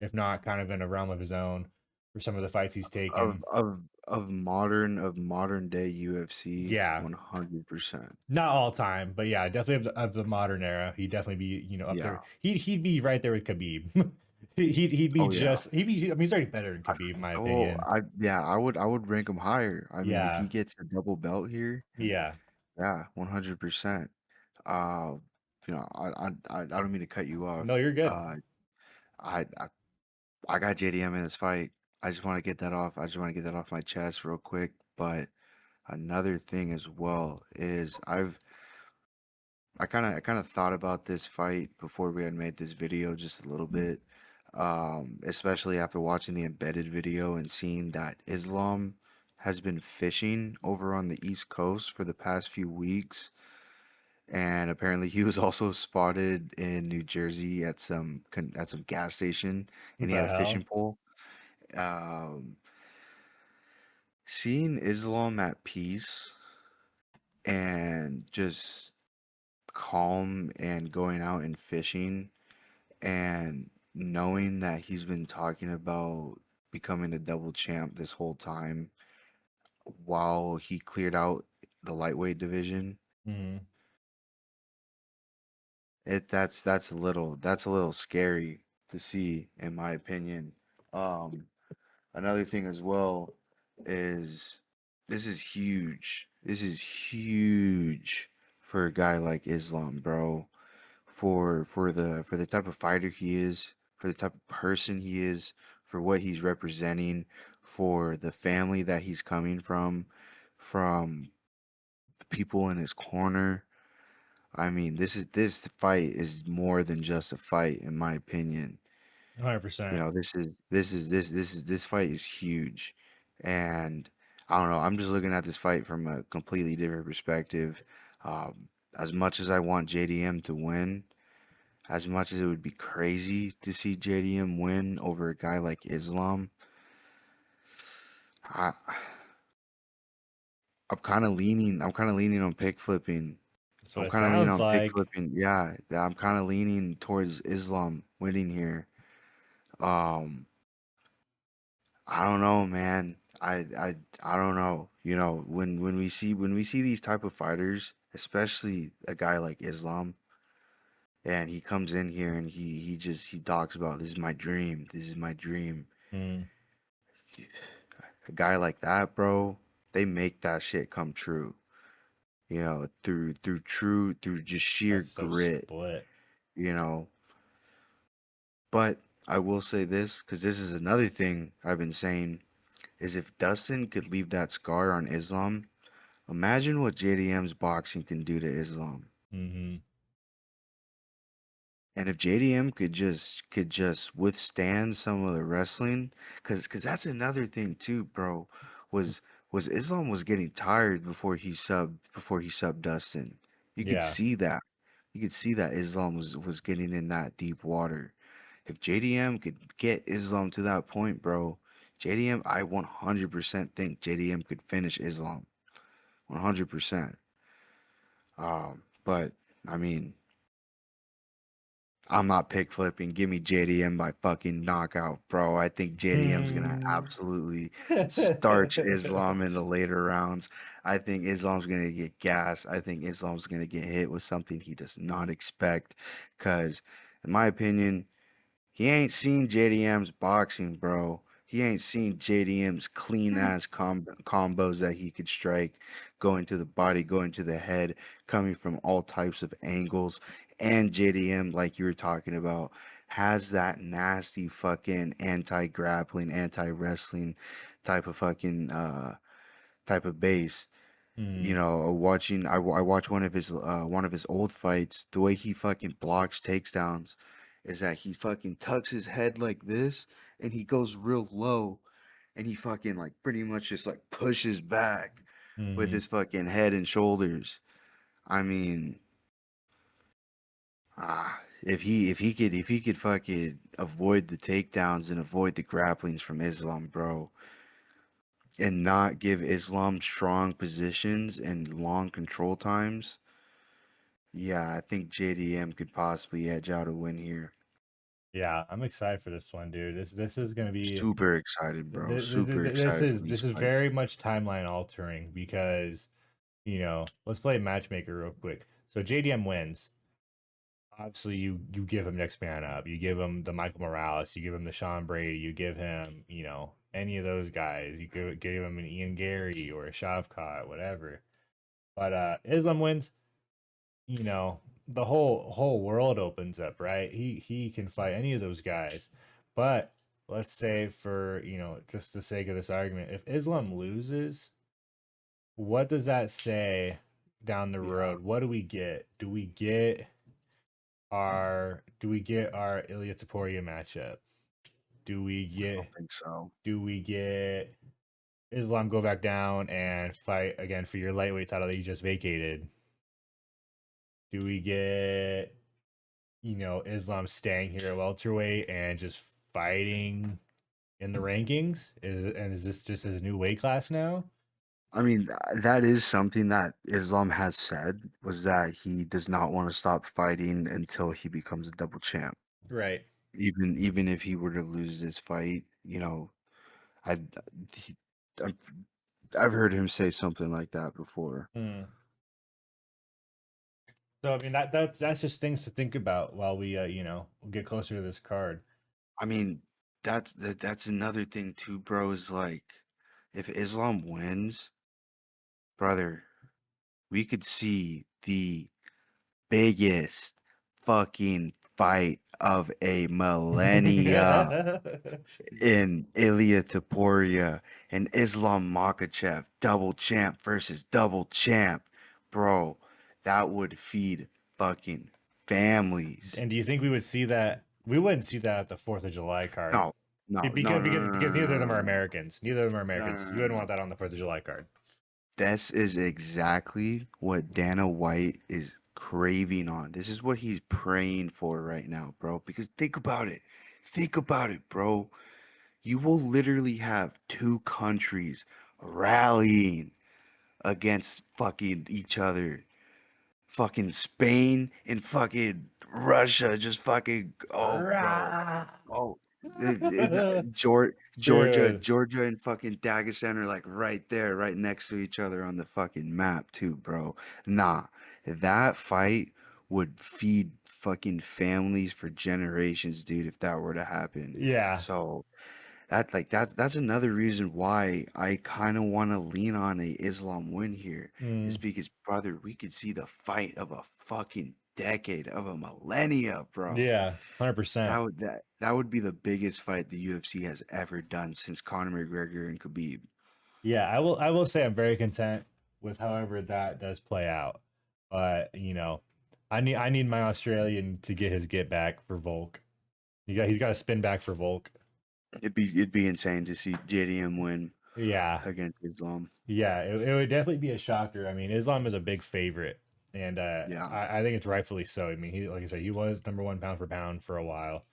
if not kind of in a realm of his own for some of the fights he's Of taken. of of modern day UFC, Yeah, 100%. not all time, but yeah, definitely of the modern era. He'd definitely be up Yeah. there. He'd be right there with Khabib. He'd be Oh yeah. just he'd be. I mean, he's already better than I Khabib, in my oh opinion. I yeah, I would rank him higher. I mean, if he Yeah, gets a double belt here, yeah. yeah, 100%. Uh, I don't mean to cut you No, off. you're good. I I, I got JDM in this fight. I just want to get that off. I just want to get that off my chest real quick. But another thing as well is I kind of thought about this fight before we had made this video just a little bit, especially after watching the embedded video and seeing that Islam has been fishing over on the East Coast for the past few weeks, and apparently he was also spotted in New Jersey at some gas station, What and he had the a hell? fishing pole. Um, Seeing Islam at peace and just calm and going out and fishing and knowing that he's been talking about becoming a double champ this whole time while he cleared out the lightweight division, Hmm. that's a little scary to see in my opinion. Um Another thing as well is this is huge. This is huge for a guy like Islam, bro. For the type of fighter he is, for the type of person he is, for what he's representing, for the family that he's coming from the people in his corner. I mean, this fight is more than just a fight, in my opinion. 100%. This fight is huge, and I don't know. I'm just looking at this fight from a completely different perspective. As much as I want JDM to win, as much as it would be crazy to see JDM win over a guy like Islam, I I'm kind of leaning on pick flipping. That's what I'm it kind of leaning sounds on pick like. flipping. Yeah, I'm kind of leaning towards Islam winning here. Um, I don't know, man. I don't know. When we see these type of fighters, especially a guy like Islam, and he comes in here and he talks about this is my dream. This is my dream. Mm, A guy like that, bro, they make that shit come true. Through just sheer that's so grit, split. you know. But I will say this, because this is another thing I've been saying, is if Dustin could leave that scar on Islam, imagine what JDM's boxing can do to Islam. Hmm. And if JDM could just withstand some of the wrestling, cause that's another thing too, bro, was was Islam was getting tired before he subbed Dustin. You could Yeah. see that. You could see that Islam was getting in that deep water. If JDM could get Islam to that point, bro, JDM, I 100% think JDM could finish Islam. 100%. But I mean, I'm not pick flipping. Give me JDM by fucking knockout, bro. I think JDM's gonna Hmm. absolutely starch Islam in the later rounds. I think Islam's gonna get gas. I think Islam's gonna get hit with something he does not expect. Cause, in my opinion, he ain't seen JDM's boxing, bro. He ain't seen JDM's clean ass combos that he could strike, going to the body, going to the head, coming from all types of angles. And JDM, like you were talking about, has that nasty fucking anti grappling, anti wrestling type of fucking type of base. You Hmm. know, I watched one of his old fights. The way he fucking blocks takedowns is that he fucking tucks his head like this and he goes real low and he fucking like pretty much just like pushes back with Hmm. his fucking head and shoulders. I mean, if he could fucking avoid the takedowns and avoid the grapplings from Islam, bro, and not give Islam strong positions and long control times. Yeah, I think JDM could possibly edge out a win here. Yeah, I'm excited for this one, dude. This is gonna be Super excited, bro. Super this excited is for these fights. very much timeline altering because let's play matchmaker real quick. So JDM wins. Obviously, you give him next man up. You give him the Michael Morales. You give him the Sean Brady. You give him any of those guys. You give him an Ian Gary or a Shavkat, whatever. But Islam wins. The whole world opens up, right? He can fight any of those guys. But let's say for just the sake of this argument, if Islam loses, what does that say down the Yeah, road? What do we get? Do we get our Ilya Taporia matchup? Do we I don't get think so. do we get Islam go back down and fight again for your lightweight title that you just vacated? Do we get Islam staying here at welterweight and just fighting in the rankings? Is this just his new weight class now? I mean, that is something that Islam has said was that he does not want to stop fighting until he becomes a double champ. Right. Even if he were to lose this fight, I he, I've, I've heard him say something like that before. Hmm. So I mean that's just things to think about while we get closer to this card. I mean, that's another thing too, bro, is like if Islam wins, brother, we could see the biggest fucking fight of a millennia in Ilya Taporia and Islam Makhachev, double champ versus double champ. Bro, that would feed fucking families. And do you think we would see that? We wouldn't see that at the Fourth of July card No, no, no, because no, no, no, neither of them are no, no, Americans. Neither of them are no, no, Americans. You no, wouldn't no. want that on the Fourth of July card. This is exactly what Dana White is craving on. This is what he's praying for right now, bro. Because think about it. Think about it, bro. You will literally have two countries rallying against fucking each other. Fucking Spain and fucking Russia just fucking oh bro. Rah! Oh Dude. Georgia and fucking Dagestan are like right there, right next to each other on the fucking map too, bro. Nah, that fight would feed fucking families for generations, dude, if that were to happen. Yeah. So that's another reason why I kind of want to lean on a Islam win here is Mm, because brother, we could see the fight of a fucking decade of a millennia, bro. yeah. 100%. That would be the biggest fight the UFC has ever done since Conor McGregor and Khabib. Yeah, I will say I'm very content with however that does play out. But, I need my Australian to get his get back for Volk. He's got to spin back for Volk. It'd be insane to see JDM win Yeah. against Islam. Yeah, it would definitely be a shocker. I mean, Islam is a big favorite, and Yeah. I think it's rightfully so. I mean, he like I said, he was number one pound for pound for a while.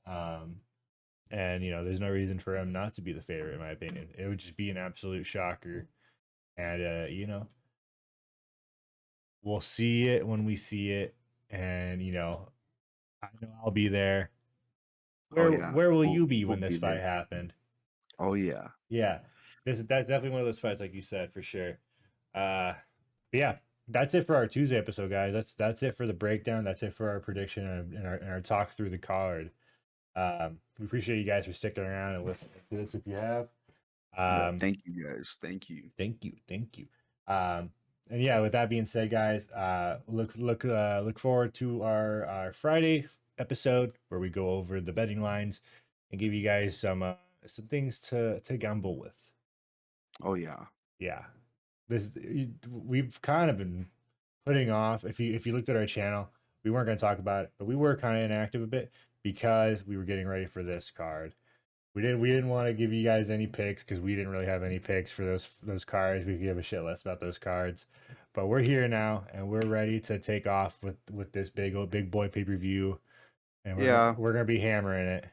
And there's no reason for him not to be the favorite, in my opinion. It would just be an absolute shocker. And we'll see it when we see it. And I know I'll be there. Oh Where yeah, where will we'll you be we'll when this be fight there. happened? Oh yeah, Yeah, that's definitely one of those fights, like you said, for sure. But yeah, that's it for our Tuesday episode, guys. That's it for the breakdown. That's it for our prediction and our talk through the card. We appreciate you guys for sticking around and listening to this if you have. yeah. Um, Thank you guys. Thank you. thank you. And yeah, with that being said, guys, look forward to our Friday episode where we go over the betting lines and give you guys some things to gamble with. Oh yeah, Yeah, we've kind of been putting off. If you looked at our channel, we weren't going to talk about it, but we were kind of inactive a bit because we were getting ready for this card. We didn't want to give you guys any picks because we didn't really have any picks for those cards. We could give a shit less about those cards, but we're here now and we're ready to take off with this big boy pay-per-view, and yeah, we're gonna be hammering it.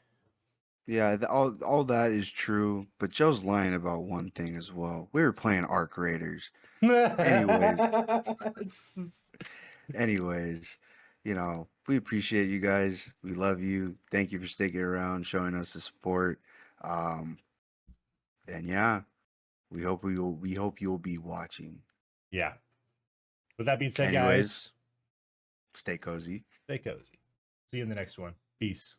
yeah. All that is true, but Joe's lying about one thing as well. We were playing Arc Raiders. Anyways, anyways, we appreciate you guys. We love you. Thank you for sticking around, showing us the support. Um, and yeah, we hope you'll be watching. Yeah. With that being said, Anyways, guys, stay cozy. stay cozy. See you in the next one. Peace.